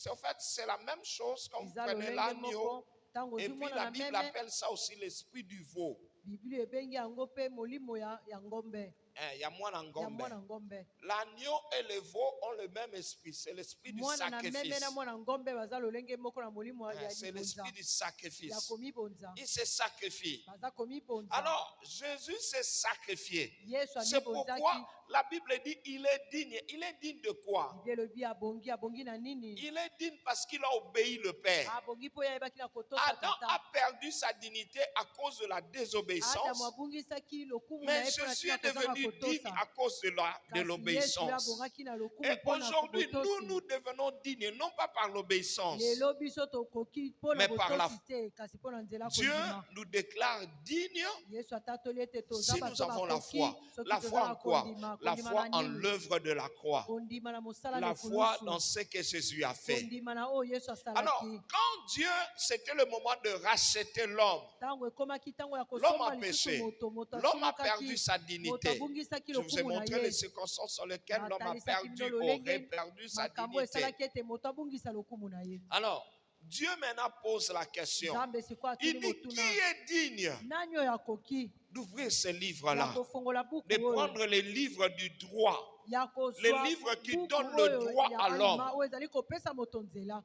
En fait, c'est la même chose quand vous prenez l'agneau. Et puis la Bible appelle ça aussi l'esprit du veau. L'agneau et le veau ont le même esprit. C'est l'esprit du sacrifice. C'est l'esprit du sacrifice. Il se sacrifie. Alors, Jésus s'est sacrifié. C'est pourquoi la Bible dit il est digne. Il est digne de quoi?
Bible elobi abongi, abongi na nini?
Il est digne parce qu'il a obéi le Père.
Abongi po yebaki na kotosa
Adam a
tata.
perdu sa dignité à cause de la
Adamu
désobéissance.
abongisaki lokumu na
Mais
ye mpo na
Jésus est
tina kozanga
devenu digne
kotosa.
à cause de
Kasi Yesu
l'obéissance.
abongaki na lokumu
Et
mpo na
aujourd'hui, nous
botosi.
devenons dignes, non pas par l'obéissance,
Lelo biso tokoki mpo na
mais par la
botosi te, kasi mpo na nzela
Dieu
kondima.
nous déclare dignes
Yesu atatoli ete toza
si
bato
nous avons la
bakoki,
foi.
soki
La
toza
foi
na
en quoi?
kondima.
La
Kondima
foi
na
en
nini?
l'œuvre de la croix.
Kondima na mosala
La foi
lekulusu.
dans ce que Jésus a fait.
Kondima na oyo Yesu
Alors,
asalaki.
quand Dieu, c'était le moment de racheter l'homme,
Ntango ekomaki ntango ya
l'homme
kosomba
a
lisusu
péché.
moto, moto
L'homme a perdu
asilikaki,
sa
moto
dignité.
abungisaki
Je vous ai
lokumu na
montré les
ye.
circonstances sur lesquelles l'homme a
Natalisaki
perdu,
bino
aurait
lolenge
perdu sa
makambo
dignité.
esalaki ete moto abungisa lokumu na ye.
Alors, Dieu maintenant pose la question.
Nzambe sikoyo
Il
atuni
dit, qui
motuna,
est digne
nani oyo akoki
d'ouvrir ce
ya
livre-là,
kofongola buku
de
oyo,
prendre les livres du droit,
ya
les
kozwa
livres qui
buku
donnent le
oyo
droit
ya
à l'homme?
alima oyo ezali kopesa moto nzela?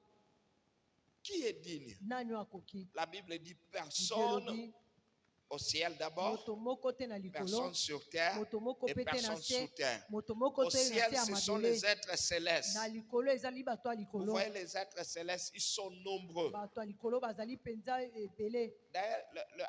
Qui est digne?
Nani oyo akoki?
La Bible dit
Bible
personne
elobi,
au ciel d'abord,
moto moko te na likolo,
personne sur terre
moto moko
et
pe te na
personne
se,
sous terre.
moto moko
Au
te na
ciel,
se ya
ce sont
mabele.
les êtres célestes.
Na likolo ezali bato ya
Vous
likolo.
voyez les êtres célestes, ils sont nombreux.
Bato ya likolo bazali penza ebele.
D'ailleurs,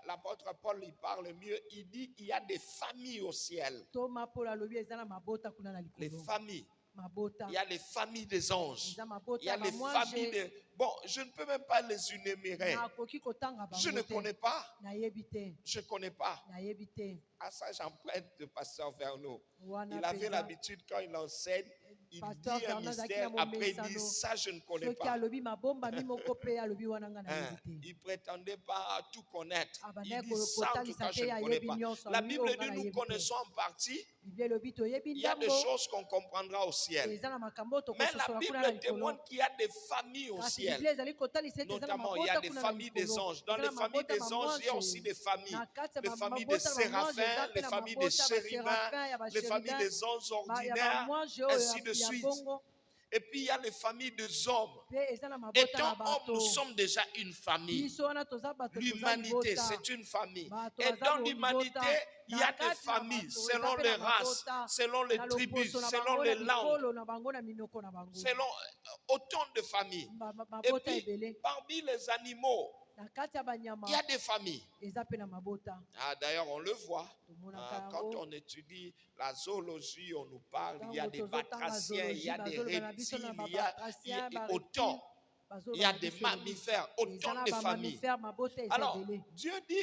l'apôtre Paul, il parle mieux. Il dit il y a des familles au ciel.
Toma Paul alobi eza na mabota kuna na
Les
likolo.
familles.
Mabota.
Il y a les familles des anges.
Eza
Il y
mabota
a
ba
les familles
mwange.
de... Bon, je ne peux même pas les énumérer.
Nakoki kotanga
Je ne
bango te.
connais pas.
Nayebi te.
Je ne connais pas.
Nayebi te.
À ça, j'emprunte de pasteur Verneau.
Wana
Il avait
penza.
l'habitude, quand il enseigne, il
Pasteur
dit un
Verneau azalaki
mystère,
na
après il dit
momesano.
ça, je ne connais
Soki
pas.
alobi mabomba mi moko pe alobi wana nga
Hein,
nayebi te.
il ne prétendait pas tout connaître. Il
Abandaki
dit ça, en tout
kotalisa
cas,
te
je ne
ya
connais
yebi
pas.
nyonso.
La
Alobi
Bible
oyo nga
dit, nous
nayebi te.
connaissons en partie.
Biblia elobi toyebi
Il y a des
ndambo.
choses qu'on comprendra au ciel.
Eza na makambo oyo
Mais la
tokososola kuna na
Bible
likolo.
témoigne qu'il y a des familles au
Kasi
ciel.
Biblia ezali kotalisa ete eza na
Notamment, il y a
mabota
des
kuna na
familles des
likolo.
anges. Dans
Eza
les
na
familles
mabota
des anges, il y a
bamwange.
aussi des familles.
Na kati ya
Les familles des
mabota bamwange,
séraphins,
eza pe
les
na
familles des
mabota
chérubins,
baséraphin, ya
les familles
bachérubin,
des anges
ya
ordinaires,
bamwange oyo
ainsi de
ya
suite.
bongo.
Et puis il y a les familles des hommes.
Pe eza na mabota
Étant
na
hommes,
bato.
nous sommes déjà une famille.
Biso wana toza bato, toza
L'humanité,
libota.
c'est une famille.
Bato
Et
baza
dans
bo
l'humanité,
libota.
il y
Na
a des
kati na
familles
bato,
selon
eza pe
les
na
races,
mabota.
selon les
Na
tribus,
loposo na
selon
bango,
les
na
langues,
bikolo na bango, na minoko na bango.
selon autant de familles. Et
Mabota
puis,
ebele.
parmi les animaux,
Na kati ya banyama,
il y a des familles.
eza pe na mabota.
Ah, d'ailleurs, on le voit.
Tomonaka
Quand
yango.
on étudie la zoologie, on nous parle, il y a
Ntango
des
tozotanga
batraciens, il y a des
zoologie, bazoloba na biso na
reptiles, il y a
babatracien,
autant.
bazoloba
Il y a
na
des
biso lobi.
mammifères,
Eza
autant
na
de familles.
bamamifère, mabota eza
Alors,
ebele.
Dieu dit,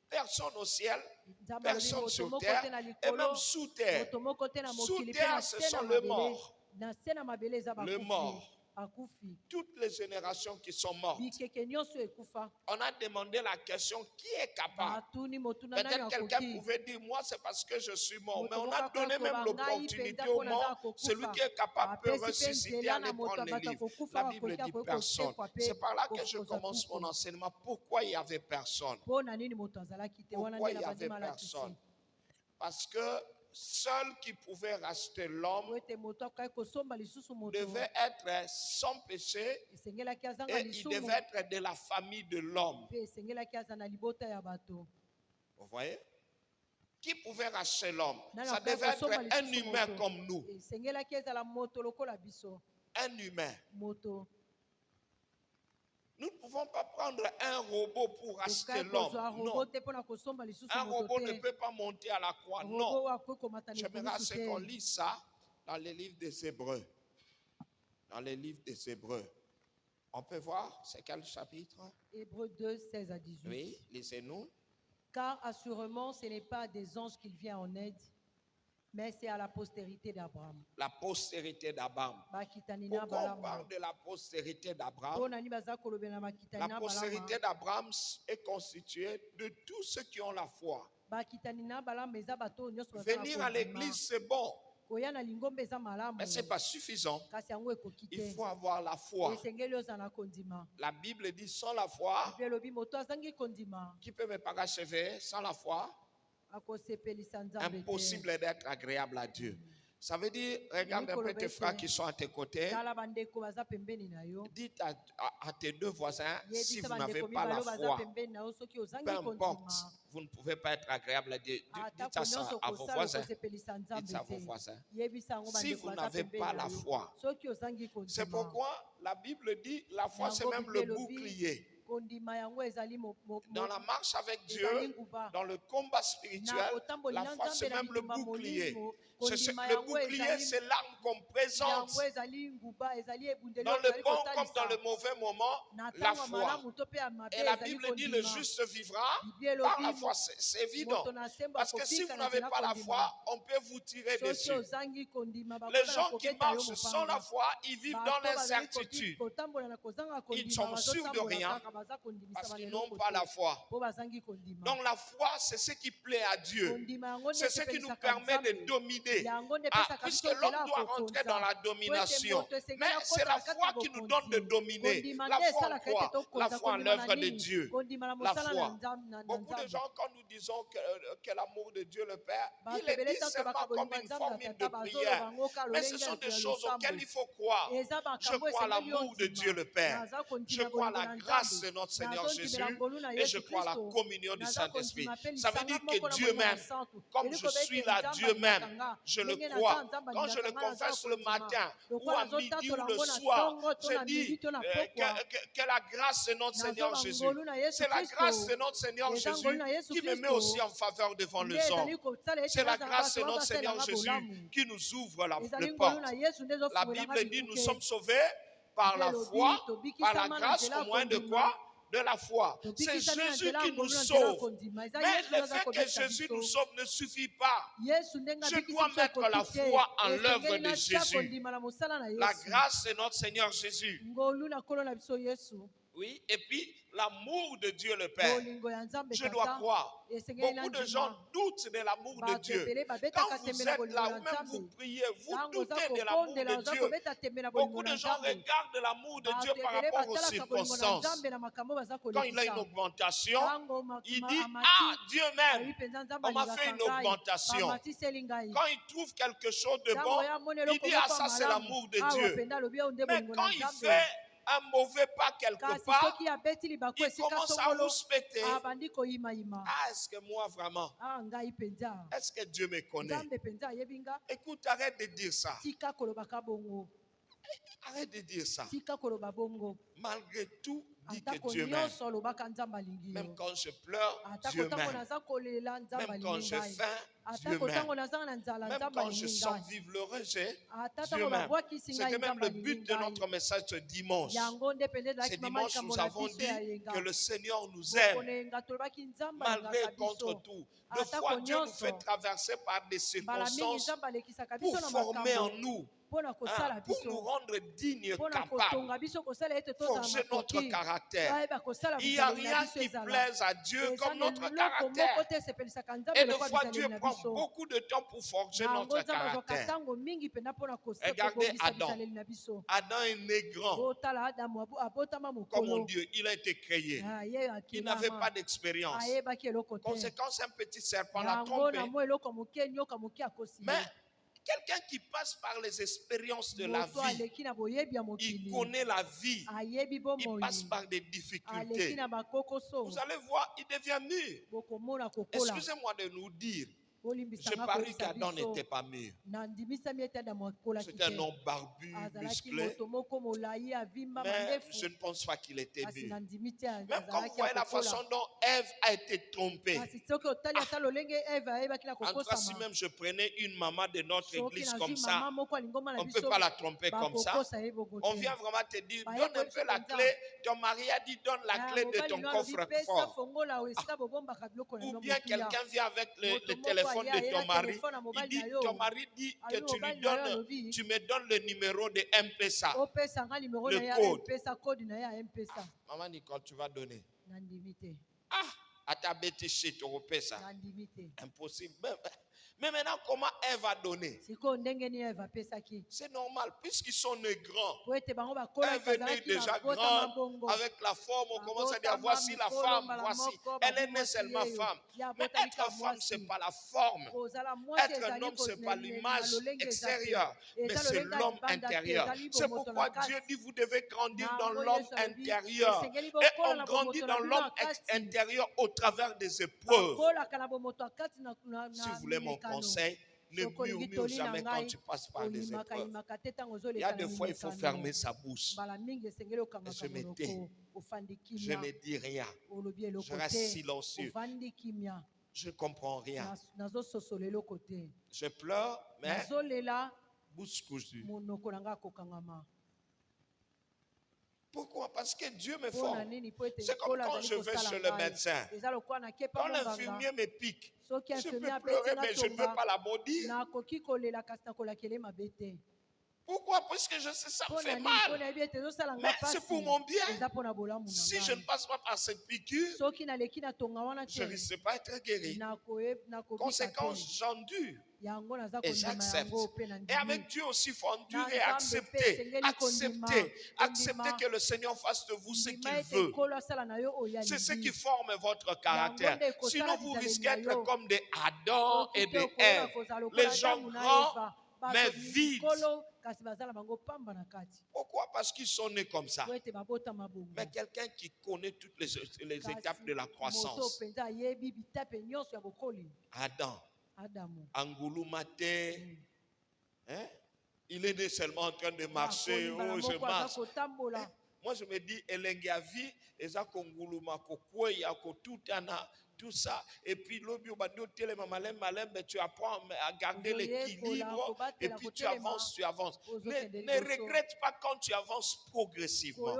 personne au ciel,
Nzambe alobi
personne
moto
sur
moko
terre,
te na
et
likolo,
même sous terre.
moto moko te na
Sous
mokili, pe
terre,
na
ce
se na
sont les
mabele.
morts.
Na se na mabele eza
Le
bakufi.
mort.
Bakufi.
Toutes les générations qui sont mortes.
Bikeke nyonso ekufa.
On a demandé la question, qui est capable?
Batuni motu na nani
Peut-être quelqu'un
akoki.
pouvait dire, moi c'est parce que je suis mort. Mais
Moto
on a
moko
donné même
akoyoka ngai
l'opportunité
penza
au
mpo naza
mort.
akokufa.
Celui qui est capable peut
Apesi pe
ressusciter,
nzela
aller
na moto
prendre les
bato
livres.
akokufa,
La Bible
akoki,
dit
akoki
personne.
kotekwa pe
C'est par là que je
kofukoza
commence mon
tutu.
enseignement. Pourquoi il n'y avait personne?
Mpo na nini moto azalaki te wana
Pourquoi
nde
il n'y
na
avait
bandima alakisi.
personne? Parce que seul qui pouvait racheter l'homme
Po ete moto akokaki kosomba lisusu moto
devait être sans péché
esengelaki azanga
et il
lisumu
devait être de la famille de l'homme.
mpe esengelaki aza na libota ya bato.
Vous voyez? Qui pouvait racheter l'homme?
Nani
Ça
akokaki
devait être
kosomba
un
lisusu
humain
moto.
comme nous.
Esengelaki ezala moto lokola biso.
Un humain.
Moto
Nous ne pouvons pas prendre un robot pour racheter
tokaki
l'homme.
kozwa
Non.
robo te mpo na kosomba lisusu
Un
moto
robot ne
te.
peut pas monter à la croix.
Robo
Non.
oyo akoki komata na
J'aimerais
ekulusu
assez qu'on
te.
lise ça dans les livres des Hébreux. Dans les livres des Hébreux. On peut voir, c'est quel chapitre?
Hébreux 2, 16 à 18.
Oui, lisez-nous.
Car assurément, ce n'est pas des anges qu'il vient en aide, mais c'est à la postérité d'Abraham.
La postérité d'Abraham.
Bakitani na
Pourquoi on
balama.
parle de la postérité d'Abraham?
Mpo nani baza kolobela bakitani
La
na
postérité
balama.
d'Abraham est constituée de tous ceux qui ont la foi.
Bakitani na balama eza bato oyo nyonso baza na
Venir à
kondima.
l'église, c'est bon,
Koya na lingombe eza malamu.
mais ce n'est pas suffisant.
Kasi yango ekoki
Il
te.
faut avoir la foi.
Esengeli oza na kondima.
La Bible dit sans la foi,
Mpe elobi moto azangi kondima.
qui peut me parachever sans la foi?
Akosepelisa Nzambe te.
Impossible d'être agréable à Dieu. Ça veut dire, regarde un peu tes frères qui sont à tes côtés.
tala bandeko baza pembeni na yo
Dites à tes deux voisins, si
yebisa
vous n'avez
bandeko
pas la
mibale baza
foi,
pembeni na yo soki
peu
ozangi
importe,
kondima
vous ne pouvez pas être agréable à Dieu. Dites
atako
ça
nyonso
à vos
kosala
voisins.
okosepelisa
Dites
nzambe
ça à vos
te
voisins.
yebisa yango
Si
bandeko
vous
baza
n'avez
pembeni
pas
na
la
yo
foi,
soki ozangi
c'est
kondima
pourquoi la Bible dit la foi c'est
yango
même
Bible
le
elobi
bouclier.
kondima yango ezali
Dans la marche avec Dieu,
ezali nguba
dans le combat
na
spirituel,
otamboli
la
na
foi
nzambe
c'est
na
même le
bitumba
bouclier.
molimo
Le
kondima yango
bouclier,
ezali
c'est l'arme qu'on présente.
yango ezali nguba ezali ebundeli
Dans
oyo
le
ezali
bon comme dans le
kotalisa
mauvais moment,
na
la
ntango ya
foi.
malamu to mpe ya mabe
Et la
ezali
Bible dit le
kondima
juste vivra
Bible
par la
elobi
foi. C'est évident.
moto na sembo
Parce que si
akofika
vous
na
n'avez
nzela
pas la
kondima
foi, on peut vous tirer
soki
dessus.
ozangi kondima
Les
bakobana
gens qui
kobeta yo
marchent sans la
mopanga
foi, ils vivent dans
bato bazali
l'incertitude.
kotambola na kozanga
Ils
kondima
sont sûrs de
bazotambola
rien
kaka baza kondimisa
parce qu'ils
baneloko
n'ont pas la foi.
mpo bazangi kondima
Donc la foi, c'est ce qui plaît à Dieu.
kondima yango nde
C'est ce qui nous
esepelisaka
permet de
nzambe
dominer.
yango nde
Ah,
epesaka
puisque
biso nzela
l'homme
ya
doit rentrer dans
kokonza
la
po ete
domination.
moto esengeli
Mais c'est la
akota na kati
foi
ya
qui nous donne de
bokonzi
dominer.
kondima
La
nde
foi en
esalaka ete
quoi? La
tokonza
foi en
kondima na
l'œuvre de
nini
Dieu.
kondima na
La
mosala
foi.
na nzambe
Beaucoup de gens, quand nous disons que l'amour de Dieu le Père, ils
bato
le
ebele
disent
tanto
seulement comme
bakabolinga
une
nzambe na
formule de
tata bazoloba
prière.
yango ka
Mais ce
lolenge
sont des
ya
choses auxquelles
losambo
il faut croire.
eza
Je
makambo
crois à
esengeli
l'amour de Dieu le Père.
naza
Je
kondima
crois à
bolingo
la
na
grâce
nzambe
de notre Seigneur
nazo
Jésus
ndimela ngolu na
et je
yesu
crois à la
kristo
communion du
naza
Saint-Esprit.
kondima mpe
Ça veut
lisanga
dire
moko
que
na
Dieu
molimo na
même,
santu
comme
elingi
je
koba
suis
ete
là,
nzambe
Dieu même,
alingaka nga
je le
ndenge
crois.
naza nzambe
Quand je le
alingaka nga naza
confesse le
kondima
matin ou
lokola
à midi ou
nazotatola
le
yango na
soir,
ntongo to
je
na
dis
midi to na pokwa
que la grâce de notre Seigneur
nazoba
Jésus,
ngolu na yesu
c'est la grâce de
kristo
notre Seigneur
eza ngolu
Jésus
na yesu
qui me met
kristo
aussi en faveur devant
nde
les hommes.
ezali kosala ete
C'est la
nazala
grâce de
bato
notre Seigneur
babasalelanga
Jésus
bolamu
qui nous ouvre
ezali
les
ngolu
portes.
na yesu nde
La
ezofungolanga
Bible dit nous
bikuke
sommes sauvés par la
Bible
foi,
elobi
par la
tobikisama na
grâce,
nzela
au moyen de
kondima
quoi? De la foi. C'est
tobikisami na
Jésus
nzela
qui nous
ngolu na nzela
sauve.
kondima eza
Mais
yesu
le
nde aza
fait que
kobebisa
Jésus
biso
nous sauve ne suffit pas.
yesu ndenge
Je
abikisi
dois
biso
mettre la
ekoki te
foi en l'œuvre
esengeli
de
natya
Jésus.
kondima na mosala na
La
yesu
grâce de notre Seigneur Jésus.
ngolu na nkolo na biso yesu
Oui, et puis l'amour de Dieu le Père.
bolingo ya nzambe
Je dois
tata
croire.
esengeli na
Beaucoup de gens
ndima
doutent de l'amour de
bato
Dieu.
ebele
Quand
babetaka
vous
tembe na
êtes
bolingo
là,
na
ou même vous
nzambe
priez, vous
ntango oza
doutez de l'amour
kokondela
de
oza
Dieu.
kobeta tembe na bolingo
Beaucoup
na
de gens
nzambe
regardent l'amour de Dieu
bato
par
ebele
rapport aux
batalaka bolingo na
circonstances.
nzambe na makambo baza
Quand il a une
kolekisa
augmentation,
ntango
il dit,
amati
ah, Dieu
ayebi
même,
mpenza nzambe
on m'a fait
alingaka
une
ngai
augmentation.
bamatiseli ngai
Quand il trouve quelque chose de
ntango
bon,
oyo amoni
il
eloko
dit, ah,
moko
ça c'est
ya malamu
l'amour de
awa
Dieu.
mpenza alobi oyo nde
Mais
bolingo
quand
na
il
nzambe
fait un mauvais pas quelque
kasi
part,
soki abeti libaku
il
esika
commence à
songolo
respecter.
abandi koyimayima
Ah, est-ce que moi vraiment,
ngai mpenza
est-ce que Dieu me connaît?
nzambe mpenza ayebi nga
Écoute, arrête de dire ça.
tika kolobaka bongo
Arrête de dire ça.
tika koloba bongo
Malgré tout, dis que
atako
Dieu m'aime.
nyonso olobaka nzambe alingi
Même
yo
quand je pleure,
atako
Dieu
ntango
m'aime.
naza kolela nzambe
Même quand
alingi
j'ai
ngai
faim, Dieu
atako ntango
m'aime.
nazanga na nzala
Même
nzambe
quand je
alingi
sens
ngai
vivre le rejet,
ata
Dieu
ntango
m'aime.
babwakisi ngai
C'était même
nzambe
le
alingi
but de
ngai
notre message ce dimanche.
yango nde pende
Ce
ezalaki mama
dimanche,
likambo
nous
na
avons
biso
dit
ya yenga
que le Seigneur nous aime.
bokonenga tolobaki nzambe
Malgré
alingaka
contre
biso
tout. Des
atako
fois, Dieu nous
nyonso
fait traverser par des
mbala mingi
circonstances
nzambe alekisaka
pour
biso na
former en
makambo
nous,
mpona kosala
pour nous
biso
rendre dignes,
mpona
capables,
kotonga biso kosala ete tozala
forger notre
makoki
caractère.
ayeba kosala
Il n'y a
bizaleli na
rien
biso
qui
ezala
plaise à Dieu
eza
comme notre
eloko moko
caractère.
te esepelisaka
Et
nzambe
des
lokwa
fois, Dieu
bizaleli na
prend
biso
beaucoup de temps pour forger
yango
notre
nzambe azwaka
caractère.
ntango mingi mpena mpona
Regardez
kobongisa
Adam.
bizaleli na biso
Adam est né grand,
botala adamu abotama
comme
mokolo
mon Dieu. Il a été créé.
ye
Il n'avait pas
akilama
d'expérience.
ayebaki eloko te
Conséquence, un petit serpent l'a
yango
trompé.
na mo eloko moke nyoka moke akosi
Mais quelqu'un qui passe par les expériences de la
moto
vie,
aleki na boyebi ya
il
mokili
connaît la vie,
ayebi
il
bomoi
passe par des
aleki
difficultés.
na bakokoso
Vous allez voir, il devient mûr.
bokomona kokola
Excusez-moi de nous dire, je
bolimbisanga
parie
koyebisa
qu'Adam
biso
n'était pas mûr.
nandimisami ete adamu akolaki
C'est un
te
homme barbu,
azalaki
musclé,
moto moko molai avimba
mais je
mandefu
ne pense pas qu'il était
kasi
mûr.
nandimi te
Même quand vous
azalaki
voyez la
akokola
façon dont Ève a été trompée.
kasi soki otali ata lolenge eve ayebaki na
En tout cas, si
kokosama
même je prenais une maman de notre
soki
église
nazwi
comme ça,
mama moko alingoma na
on ne peut
biso
pas la tromper comme ça.
bakokosa ye bongo
On
te
vient vraiment te dire,
Bah,
donne un
yako
peu la
yako
clé. Ton mari a dit, donne la
Ah,
clé de
mobali
ton
no alobi,
coffre
pesa
fort.
fongola oyo esika bobombaka biloko na
Ou
yo
bien
motuya.
quelqu'un vient avec
Moto
le
moko
téléphone
aye
de ton
ayela
mari.
telefone na
Il
mobali
dit,
na yo.
ton mari dit que
Ayo,
tu lui
mobali na yo
donnes,
alobi.
tu me donnes le numéro de M-Pesa.
opesa nga nimero
Le
na ya
code.
mpesa kode na ya mpesa
Maman Nicole, tu vas donner.
nandimi te
Ah, à ta bêtise chez ton Pesa.
nandimi te
Impossible. Mais maintenant, comment elle va donner?
sikoyo ndenge nini evapesaki
C'est normal, puisqu'ils sont nés grands.
po ete bango bakolo
Elle venait déjà grande avec la forme. On commence à dire voici la femme, voici. Elle est née seulement femme. Mais être femme, ce n'est pas la forme. Être un homme, ce n'est pas l'image extérieure, mais c'est l'homme intérieur. C'est pourquoi Dieu dit vous devez grandir dans l'homme intérieur. Et on grandit dans l'homme intérieur au travers des épreuves. Si vous voulez mon conseil, ne murmure jamais quand tu passes par des épreuves. Il y a des fois, il faut fermer sa bouche. Je me tais. Je ne dis rien. Je reste silencieux. Je ne comprends rien. Je pleure, mais bouche cousue. Pourquoi? Parce que Dieu me forme. C'est comme quand je vais chez le médecin. Quand l'infirmier me pique, je peux pleurer, mais je ne veux pas la maudire. Pourquoi? Parce que je sais ça me fait mal. Mais c'est pour mon bien. Si je ne passe pas par cette piqûre, je ne risque pas être guéri. Conséquence, j'endure. Et j'accepte. Et avec Dieu aussi, il faut endurer, accepter que le Seigneur fasse de vous ce qu'il veut. C'est ce qui forme votre caractère. Sinon, vous risquez d'être comme des Adam et des Ève. Les gens grands, mais vides. Pourquoi? Parce qu'ils sont nés comme ça. Mais quelqu'un qui connaît toutes les étapes de la croissance. Adam. Angoulou-Maté, hein? Il est né seulement en train de marcher. Oh, je marche. Moi, je me dis, Elengavi, Eza Konguluma, Kokwea, Kotutana, tout ça. Et puis, mais tu apprends à garder l'équilibre. Et puis, tu avances. Ne regrette pas quand tu avances progressivement.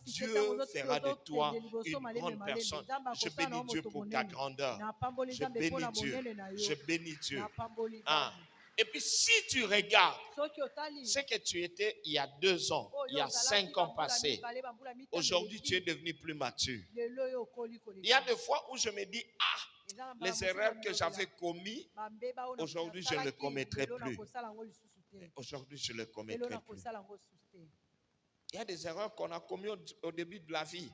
Dieu fera de toi une grande personne. Je bénis Dieu pour ta grandeur. Je bénis Dieu. Je bénis Dieu. Ah. Et puis si tu regardes ce que tu étais il y a 2 ans, il y a 5 ans passés, aujourd'hui tu es devenu plus mature. Il y a des fois où je me dis, les erreurs que j'avais commises, aujourd'hui je ne les commettrai plus. Aujourd'hui je ne les commettrai plus. Il y a des erreurs qu'on a commises au début de la vie.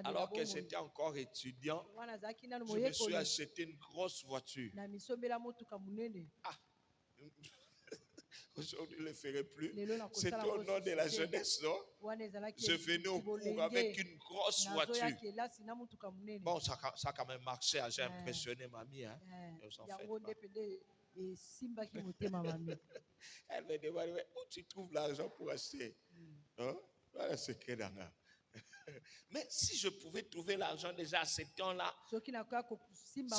Alors que j'étais encore étudiant, je me suis acheté une grosse voiture. Aujourd'hui, je ne le ferai plus. C'était au nom de la jeunesse, non? Je venais au cours avec une grosse voiture. Bon, ça a quand même marché. J'ai impressionné mamie. Hein? Elle me demande où tu trouves l'argent pour acheter. Hein? Voilà ce qu'il y a. Mais si je pouvais trouver l'argent déjà à ce temps-là, si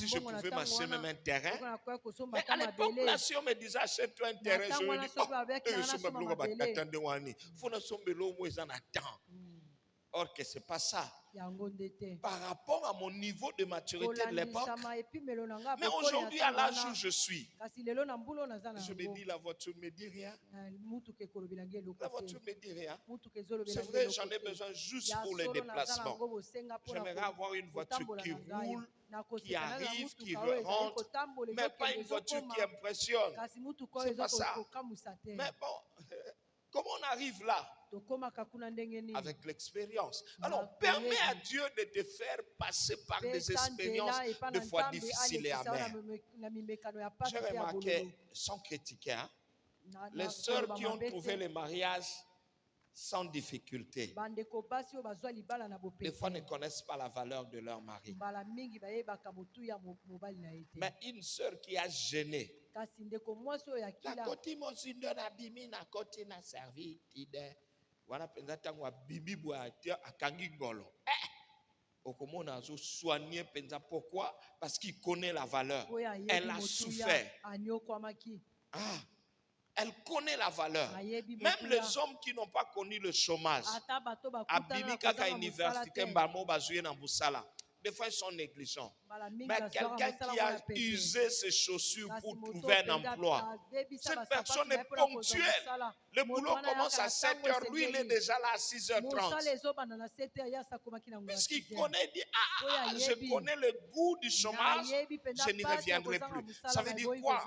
je pouvais m'acheter même un terrain, mais à l'époque là, si on me disait achète-toi un terrain, je me dis, or que ce n'est pas ça. Par rapport à mon niveau de maturité de l'époque, mais aujourd'hui à l'âge où je suis, je me dis la voiture ne me dit rien. La voiture ne me dit rien. C'est vrai, j'en ai besoin juste pour les déplacements. J'aimerais avoir une voiture qui roule, qui arrive, qui rentre, mais pas une voiture qui impressionne. C'est pas ça. Mais bon, comment on arrive là? Avec l'expérience. Alors, permets à Dieu de te faire passer par des expériences de fois difficiles et amères. J'ai remarqué, sans critiquer, hein, les sœurs qui ont trouvé le mariage sans difficulté, des fois ne connaissent pas la valeur de leur mari. Mais une sœur qui a gêné, la côté mosindo na bimi na côté na servi tide. Wana penza tango bibi boatia akangi ngolo. Okomona azo soigner penza pourquoi? Parce qu'il connaît la valeur. Elle a souffert. Elle connaît la valeur. Même les hommes qui n'ont pas connu le chômage. Abimi kaka université mbamo bazuye na busala. Des fois ils sont négligents. Mais quelqu'un qui a usé ses chaussures pour trouver un emploi, cette personne est ponctuelle. Le boulot commence à 7 heures, lui il est déjà là à 6h30. Puisqu'il connaît, il dit, je connais le goût du chômage, je n'y reviendrai plus. Ça veut dire quoi?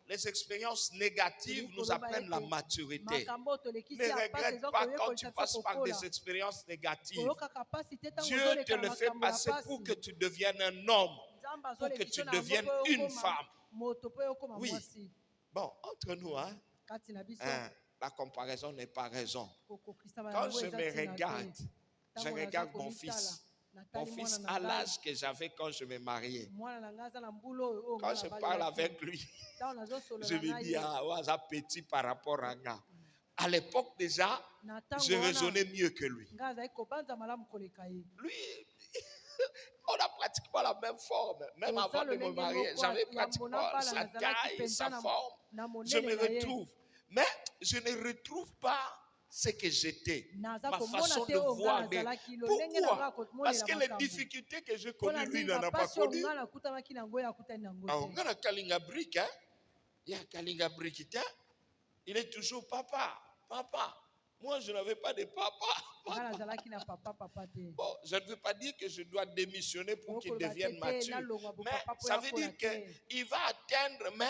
Les expériences négatives nous apprennent la maturité. Ne regrette pas quand tu passes par des expériences négatives. Dieu te le fait passer pour que tu deviennes un homme, pour que tu deviennes une femme. Oui. Bon, entre nous, la comparaison n'est pas raison. Quand je me regarde, je regarde mon fils. Mon fils a l'âge que j'avais quand je me mariais. Quand je parle avec lui, je me dis, ah, petit par rapport à Nga. À l'époque déjà, je raisonnais mieux que lui. Lui, on a pratiquement la même forme. Même avant de me marier, j'avais pratiquement sa taille, sa forme. Je me retrouve. Mais je ne retrouve pas ce que j'étais. Ma façon de voir. Pourquoi? Parce que les difficultés que j'ai connues, lui n'en a pas connues. Il est toujours papa. Papa. Moi, je n'avais pas de papa. Bon, je ne veux pas dire que je dois démissionner pour qu'il devienne mature. Mais ça veut dire qu'il va atteindre, mais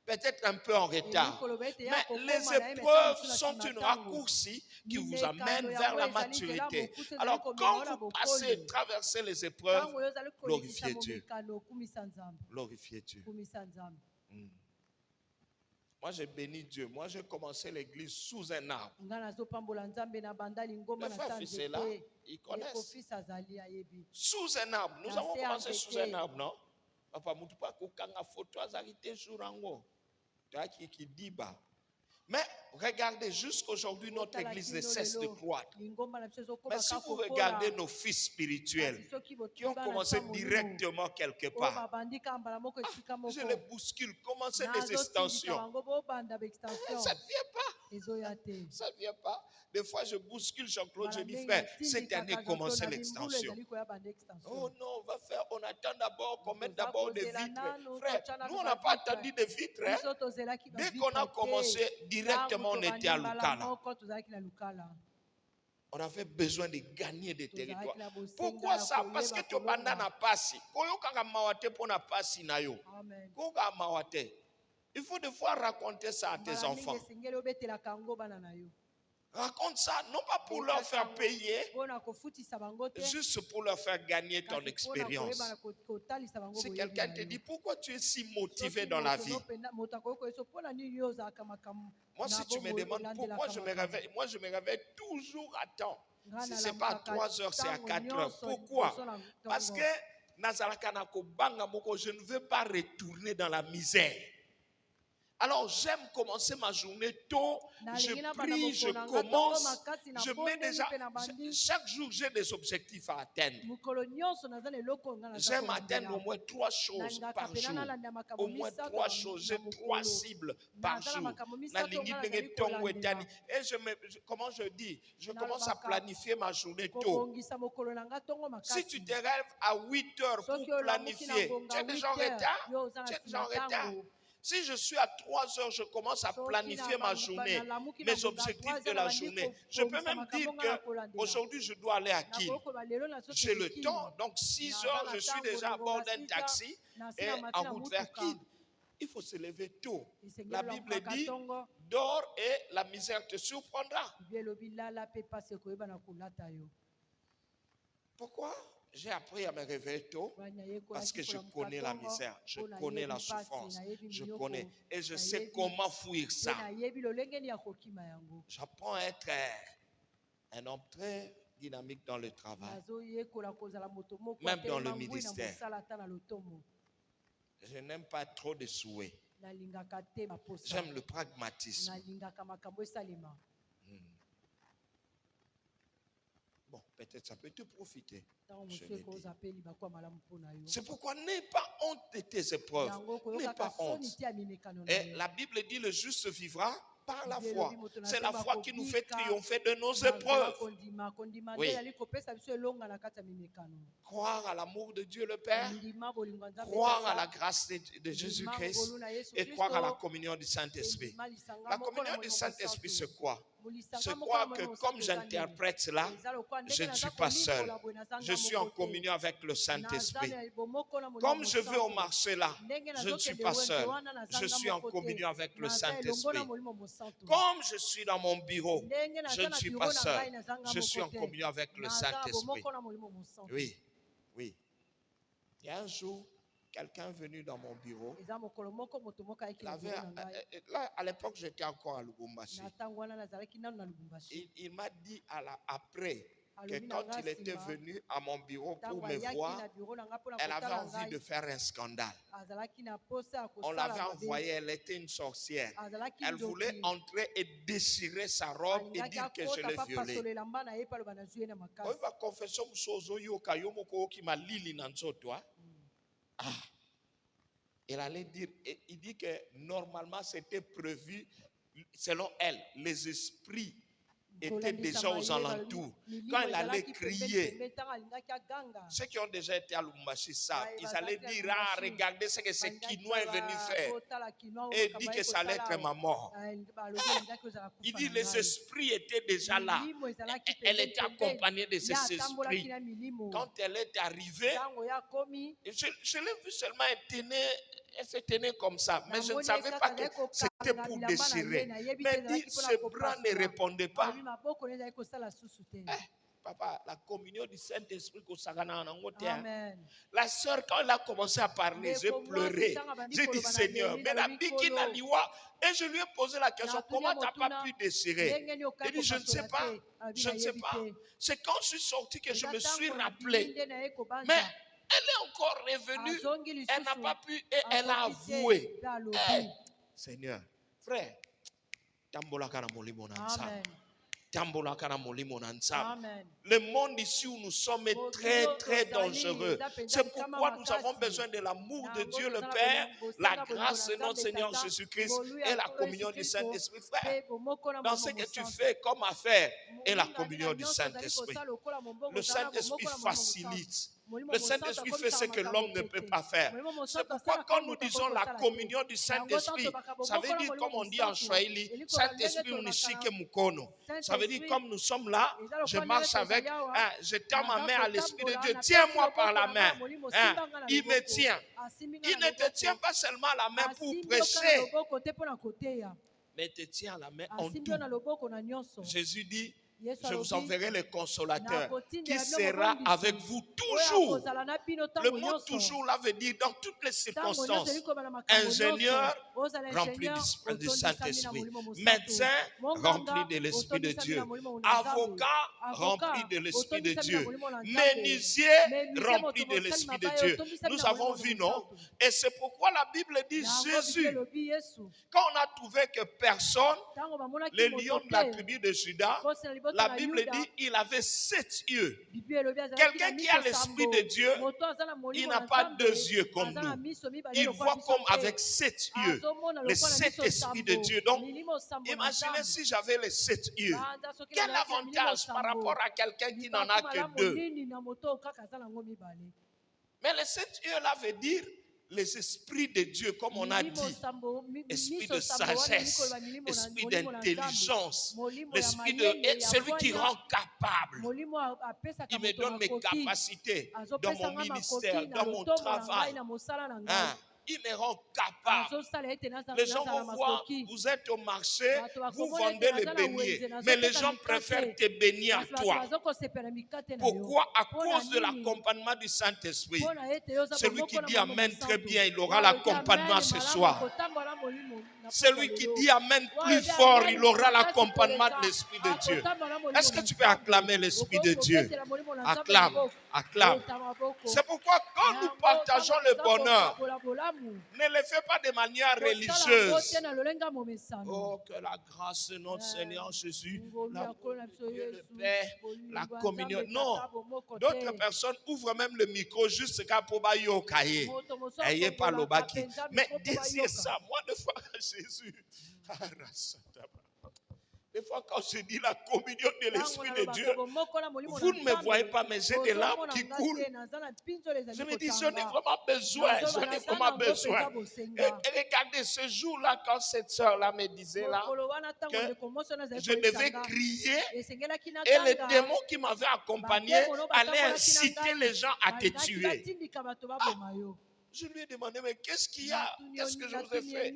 peut-être un peu en retard. Mais les épreuves sont une raccourci qui vous amène vers la maturité. Alors, quand vous passez, traversez les épreuves, glorifiez Dieu. Glorifiez Dieu. Moi, j'ai béni Dieu. Moi, j'ai commencé l'église sous un arbre. Le frère fils est là, ils connaissent. Sous un arbre. Nous avons commencé sous un arbre, non? Papa, mutupa kukanga photo azarité jour qui dit bas. Mais regardez, jusqu'aujourd'hui, notre église ne cesse de croître. Mais si vous regardez nos fils spirituels qui ont commencé directement quelque part, je les bouscule, commencez des extensions. Ça ne vient pas. Ça ne vient pas. Des fois, je bouscule Jean-Claude, je dis, frère, cette année, commencez l'extension. Oh non, on attend d'abord qu'on mette d'abord des vitres. Frère, nous, on n'a pas attendu des vitres. Hein? Dès qu'on a commencé, directement, on était à Lukala. On avait besoin de gagner des territoires. Pourquoi ça? Parce que tu as passé. Il faut des fois raconter ça à tes enfants. Raconte ça, non pas pour leur faire payer, juste pour leur faire gagner ton expérience. Si quelqu'un te dit, pourquoi tu es si motivé dans la vie? Moi, si tu me demandes pourquoi je me réveille, moi je me réveille toujours à temps. Si ce n'est pas à 3 heures, c'est à 4 heures. Pourquoi? Parce que je ne veux pas retourner dans la misère. Alors j'aime commencer ma journée tôt, je prie, je commence, je mets déjà, chaque jour j'ai des objectifs à atteindre. J'aime atteindre au moins 3 choses par jour. Au moins 3 choses, j'ai 3 cibles par jour. Et comment je dis, je commence à planifier ma journée tôt. Si tu te rêves à 8 heures pour planifier, tu es déjà en retard. Tu es déjà en retard. Si je suis à 3 heures, je commence à planifier ma journée, mes objectifs de la journée. Je peux même dire qu'aujourd'hui, je dois aller à Kin. J'ai le temps, donc 6 heures, je suis déjà à bord d'un taxi et en route vers Kin. Il faut se lever tôt. La Bible dit, dors et la misère te surprendra. Pourquoi? J'ai appris à me réveiller tôt parce que je connais la misère, je connais la souffrance, je connais et je sais comment fuir ça. J'apprends à être un homme très dynamique dans le travail, même dans le ministère. Je n'aime pas trop de souhaits. J'aime le pragmatisme. Bon, peut-être ça peut te profiter. C'est pourquoi n'aie pas honte de tes épreuves. N'aie pas honte. Et la Bible dit le juste vivra par la foi. C'est la foi qui nous fait triompher de nos épreuves. Oui. Croire à l'amour de Dieu le Père, croire à la grâce de Jésus-Christ et croire à la communion du Saint-Esprit. La communion du Saint-Esprit, c'est quoi? C'est quoi que comme j'interprète cela, je ne suis pas seul. Je suis en communion avec le Saint-Esprit. Comme je vais au marché là, je ne suis pas seul. Je suis en communion avec le Saint-Esprit. Comme je suis dans mon bureau, je ne suis pas seul. Je suis en communion avec le Saint-Esprit. Oui, oui. Il y a un jour, quelqu'un est venu dans mon bureau. Là, à l'époque, j'étais encore à Lubumbashi. Il m'a dit après que quand il était venu à mon bureau pour me voir, elle avait envie de faire un scandale. On l'avait envoyée, elle était une sorcière. Elle voulait entrer et déchirer sa robe et dire que je l'ai violée. Il allait dire, il dit que normalement c'était prévu, selon elle, les esprits étaient déjà aux alentours. Quand il allait crier, ceux qui ont déjà été à Lubumbashi savent, ils allaient dire, ah, regardez ce que ce Kinois est venu faire. Et il dit que ça allait être ma mort. Il dit, les esprits étaient déjà là. Elle était accompagnée de ces esprits. Quand elle est arrivée, je l'ai vu seulement elle se tenait comme ça. Mais je ne savais pas que c'était pour déchirer. Mais dit, ce bras ne répondait pas. Papa, la communion du Saint-Esprit, la sœur, quand elle a commencé à parler, j'ai pleuré. J'ai dit, Seigneur, mais la bikina liwa. Et je lui ai posé la question, comment tu n'as pas pu déchirer? Il dit, je ne sais pas. Je ne sais pas. C'est quand je suis sorti que je me suis rappelé. Mais elle est encore revenue, elle n'a pas pu et elle a avoué. Hey, Seigneur, frère, le monde ici où nous sommes est très très dangereux. C'est pourquoi nous avons besoin de l'amour de Dieu le Père, la grâce de notre Seigneur Jésus-Christ et la communion du Saint-Esprit. Frère, dans ce que tu fais comme affaire et la communion du Saint-Esprit, le Saint-Esprit facilite. Le Saint-Esprit fait ce que l'homme ne peut pas faire. C'est pourquoi quand nous disons la communion du Saint-Esprit, ça veut dire comme on dit en Swahili, Saint-Esprit unishike mukono. Ça veut dire comme nous sommes là, je marche avec, je tends ma main à l'Esprit de Dieu. Tiens-moi par la main. Il me tient. Il ne te tient pas seulement la main pour prêcher, mais il te tient la main en tout. Jésus dit, je vous enverrai le consolateur qui sera avec vous toujours. Le mot toujours là veut dire dans toutes les circonstances. Ingénieur rempli du Saint-Esprit. Médecin rempli de l'Esprit de Dieu. Avocat rempli de l'Esprit de Dieu. Menuisier rempli de l'Esprit de Dieu. Nous avons vu, non? Et c'est pourquoi la Bible dit Jésus. Quand on a trouvé que personne, les lions de la tribu de Juda, la Bible dit il avait 7 yeux. Quelqu'un qui a l'Esprit de Dieu, il n'a pas 2 yeux comme nous. Il voit comme avec 7 yeux. Les 7 esprits de Dieu. Donc, imaginez si j'avais les 7 yeux. Quel avantage par rapport à quelqu'un qui n'en a que 2. Mais les 7 yeux là veut dire les esprits de Dieu, comme on a dit, esprit de sagesse, esprit d'intelligence, l'esprit de celui qui rend capable. Il me donne mes capacités dans mon ministère, dans mon travail. Il me rend capable. Les gens vont voir, vous êtes au marché, vous vendez les beignets, mais les gens préfèrent te bénir à toi. Pourquoi? À cause de l'accompagnement du Saint-Esprit. Celui qui dit Amen très bien, il aura l'accompagnement ce soir. Celui qui dit Amen plus fort, il aura l'accompagnement de l'Esprit de Dieu. Est-ce que tu peux acclamer l'Esprit de Dieu? Acclame, acclame. C'est pourquoi quand nous partageons le bonheur, ne le fais pas de manière religieuse. Oh, que la grâce de notre Seigneur Jésus, le Père, la communion. Non, d'autres personnes ouvrent même le micro juste pour bailler au cahier. Mais désirez ça, moi de fois. Jésus. Des fois, quand je dis la communion de l'Esprit de Dieu, vous ne me voyez pas, mais j'ai des larmes qui coulent. Je me dis, j'en ai vraiment besoin. J'en ai vraiment besoin. Et regardez, ce jour-là, quand cette soeur-là me disait là, que je devais crier, et le démon qui m'avait accompagné allait inciter les gens à te tuer. Je lui ai demandé, mais qu'est-ce qu'il y a? Qu'est-ce que je vous ai fait?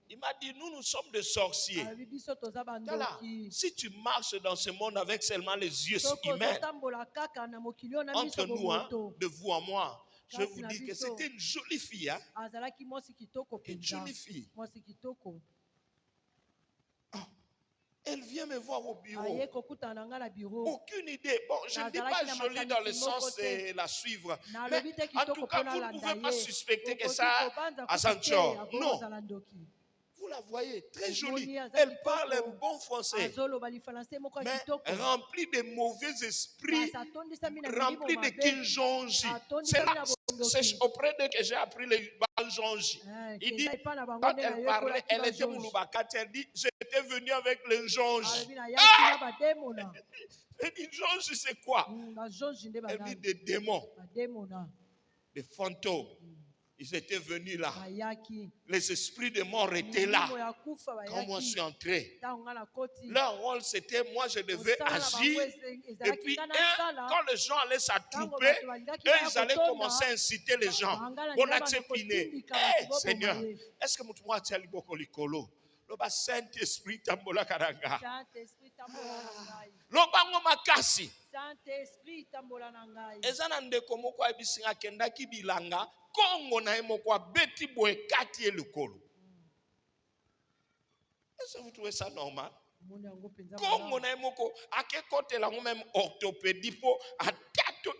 Il m'a dit, nous sommes des sorciers. Voilà. Si tu marches dans ce monde avec seulement les yeux humains, entre nous, hein, de vous à moi, je vous dis que c'était une jolie fille. Hein? Une jolie fille. Elle vient me voir au bureau. Aucune idée. Bon, je ne dis pas jolie dans le sens de la suivre. Mais en tout cas, vous ne pouvez pas suspecter que ça a Sanchor. Non. Vous la voyez, très jolie. Elle parle un bon français. Mais remplie de mauvais esprits, remplie de kinjonji. C'est auprès d'eux que j'ai appris le banjonji. Il dit, quand elle parlait, elle était moulubakati. Elle dit, j'étais venu avec le jonji. Elle dit, jonji, c'est quoi? Elle dit, des démons, des fantômes. Ils étaient venus là. Les esprits de mort étaient là. Quand moi je suis entré, leur rôle c'était, moi je devais agir. Et puis quand les gens allaient s'attrouper, ils allaient commencer à inciter les gens. On a tchepiné. Seigneur, est-ce que tu as dit beaucoup likolo? Le Saint-Esprit tambola karanga. Lobango makasi.
Saint-Esprit tambola nangai.
Ezana ndeko moko abisinga kendaki bilanga. Kongo na emokwa beti boe kati elukolo. Est-ce que vous trouvez ça normal? Kongo na emoko akekote la même orthopédie po atato.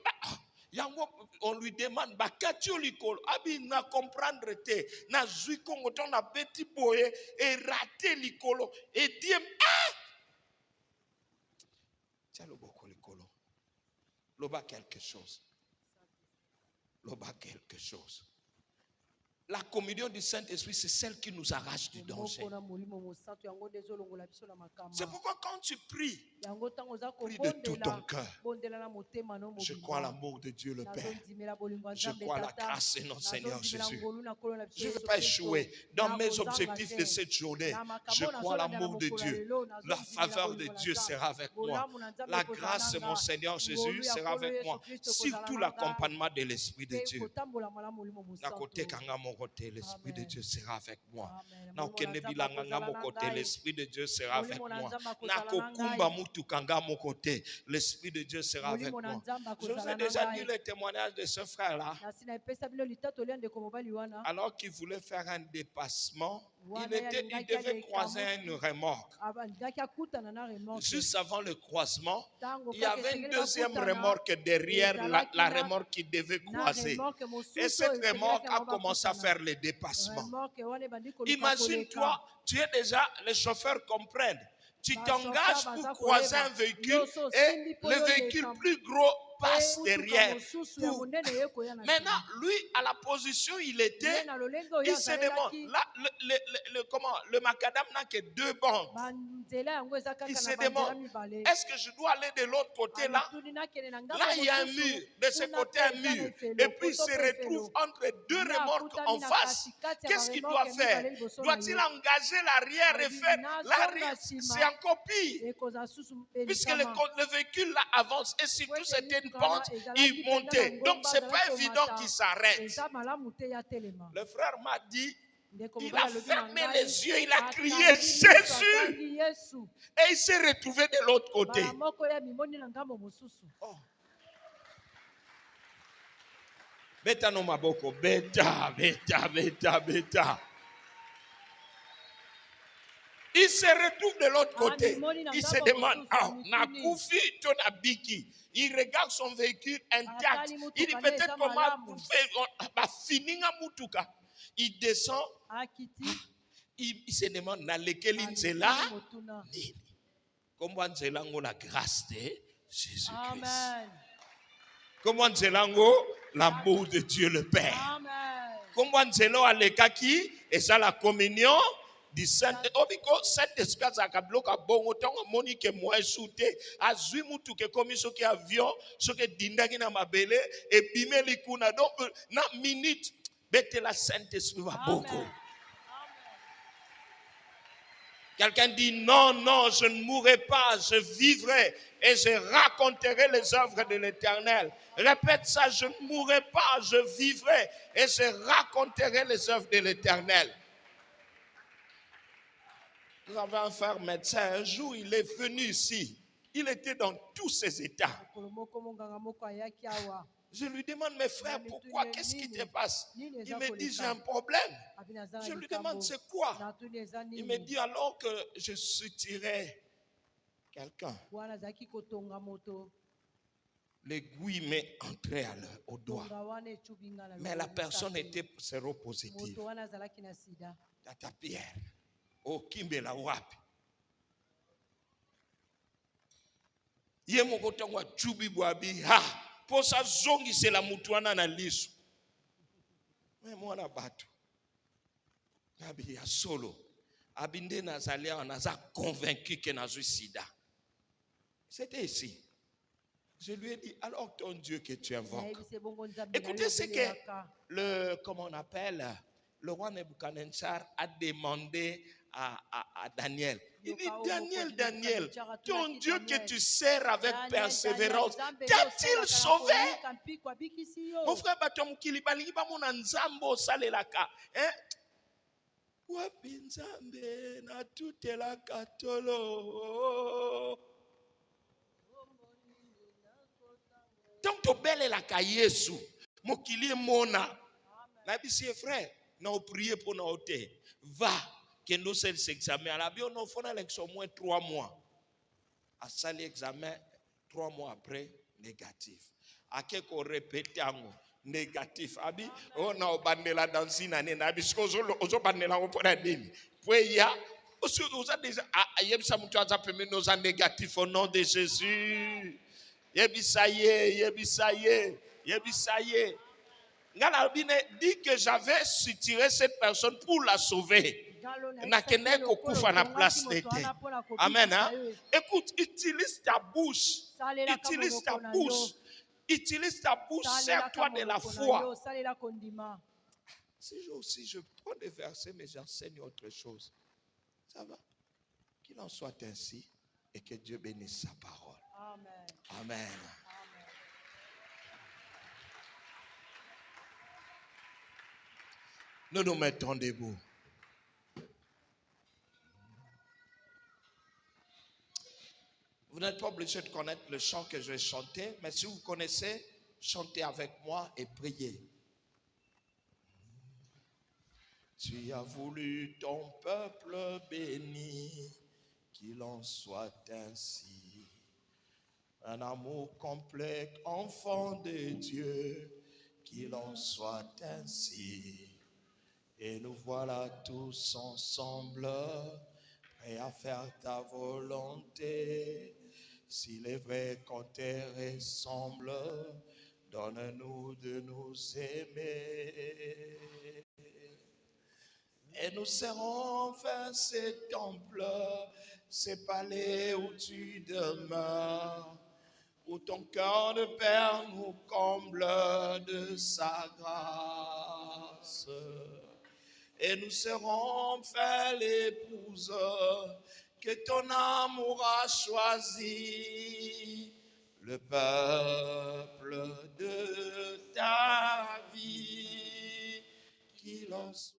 Yango on lui demande bakati olikolo abi na comprendre te na zui Kongo ton na beti boe et raté likolo et diem tiens le boko likolo. Loba quelque chose. Loba quelque chose. La communion du Saint-Esprit, c'est celle qui nous arrache du danger. C'est pourquoi quand tu prie, prie de tout ton cœur. Je crois à l'amour de Dieu le Père. Je crois à la grâce de notre Seigneur Jésus. Je ne veux pas échouer dans mes objectifs de cette journée. Je crois à l'amour de Dieu. La faveur de Dieu sera avec moi. La grâce de mon Seigneur Jésus sera avec moi. Surtout l'accompagnement de l'Esprit de Dieu. L'Esprit de Dieu sera avec moi. L'Esprit de Dieu sera avec moi. L'Esprit de Dieu sera avec moi. Je vous ai déjà dit le témoignage de ce frère-là. Alors qu'il voulait faire un dépassement, il devait croiser une remorque. Juste avant le croisement, il y avait une deuxième remorque derrière la remorque qui devait croiser. Et cette remorque a commencé à faire le dépassement. Imagine-toi, tu es déjà, les chauffeurs comprennent. Tu t'engages pour croiser un véhicule et le véhicule plus gros passe derrière. Maintenant, lui, à la position il était, il se demande, là, le macadam n'a que 2 bandes. Il se demande, est-ce que je dois aller de l'autre côté là? Là, il y a un mur, de ce côté un mur. Et puis, il se retrouve entre 2 remorques en face. Qu'est-ce qu'il doit faire? Doit-il engager l'arrière et faire l'arrière? C'est encore pire. Puisque le véhicule là avance et surtout c'était une pente, il montait. Donc, ce n'est pas évident qu'il s'arrête. Le frère m'a dit, il a fermé les yeux, il a crié Jésus. Et il s'est retrouvé de l'autre côté. Oh. Beta no maboko, beta. Il se retrouve de l'autre côté. Il se demande, Nakoufi Tonabiki. Il regarde son véhicule intact. Il dit peut-être comment finir Moutuka. Il descend. Il se demande, Nalekeli Nzela. Comment Nzelango la grâce de Jésus-Christ. Comment Nzelango l'amour de Dieu le Père. Kombwanzelo alekaki, et ça la communion du Saint-Esprit. Saint-Esprit azaka bloka bongo tonga moni ke moi soute azui mutu ke komi soki avion soki dindaki na mabele et bimeli kuna donc na minute bete la Saint-Esprit va boko. Quelqu'un dit non, non, je ne mourrai pas, je vivrai et je raconterai les œuvres de l'Éternel. Répète ça, je ne mourrai pas, je vivrai et je raconterai les œuvres de l'Éternel. Nous avons un frère médecin, un jour il est venu ici, il était dans tous ses états. Je lui demande, mes frères, pourquoi, qu'est-ce qui te passe? Il me dit, j'ai un problème. Je lui demande, c'est quoi? Il me dit, alors que je soutirais quelqu'un, l'aiguille m'est entrée au doigt. Mais la personne était séropositive. Tata Pierre, au Kimbela Wapi. Yemo kotangwa chubi bwabi ha. Posa zongi se la mutuana na lisu. Mais mwana bato. Abi ya solo. Abinde nazalia anaza convaincu que nazu sida. C'était ici. Je lui ai dit, alors ton Dieu que tu invoques. Écoutez ce que comment on appelle, le roi Nebuchadnezzar a demandé à Daniel. Il dit, Daniel, ton Dieu que tu sers avec persévérance, t'a-t-il sauvé? Mon frère Batom Kilibali, mon Nzambo Salelaka. Wapinzambe na tutela katolo. Tant que belle la Yesu, mokili mona. Na bisi frère, na prier pour na ote. Va, que nous s'examen. À la bio, nous faisons l'élection au moins 3 mois. À ça l'examen 3 mois après négatif. À quelque répété négatif. Abi, on a bandela dans une année. Abi, ce qu'on a bandela on peut dire. Puis ya, on a déjà, ayem sa mutu aza peme nos ans négatifs au nom de Jésus. Yebisaye. Ngalabine dit que j'avais suturé cette personne pour la sauver. Nakene kokufa na place d'été. Amen. Hein? Écoute, utilise ta bouche. Utilise ta bouche, sers-toi de la foi. Si je prends des versets, mais j'enseigne autre chose. Ça va? Qu'il en soit ainsi et que Dieu bénisse sa parole. Amen. Amen. Nous nous mettons debout. Vous n'êtes pas obligé de connaître le chant que je vais chanter, mais si vous connaissez, chantez avec moi et priez. Tu as voulu ton peuple béni, qu'il en soit ainsi. Un amour complet, enfant de Dieu, qu'il en soit ainsi. Et nous voilà tous ensemble, prêts à faire ta volonté. S'il est vrai qu'on te ressemble, donne-nous de nous aimer. Et nous serons enfin ces temples, ces palais où tu demeures, où ton cœur de Père nous comble de sa grâce. Et nous serons enfin l'épouse que ton amour a choisi, le peuple de ta vie, qu'il en soit.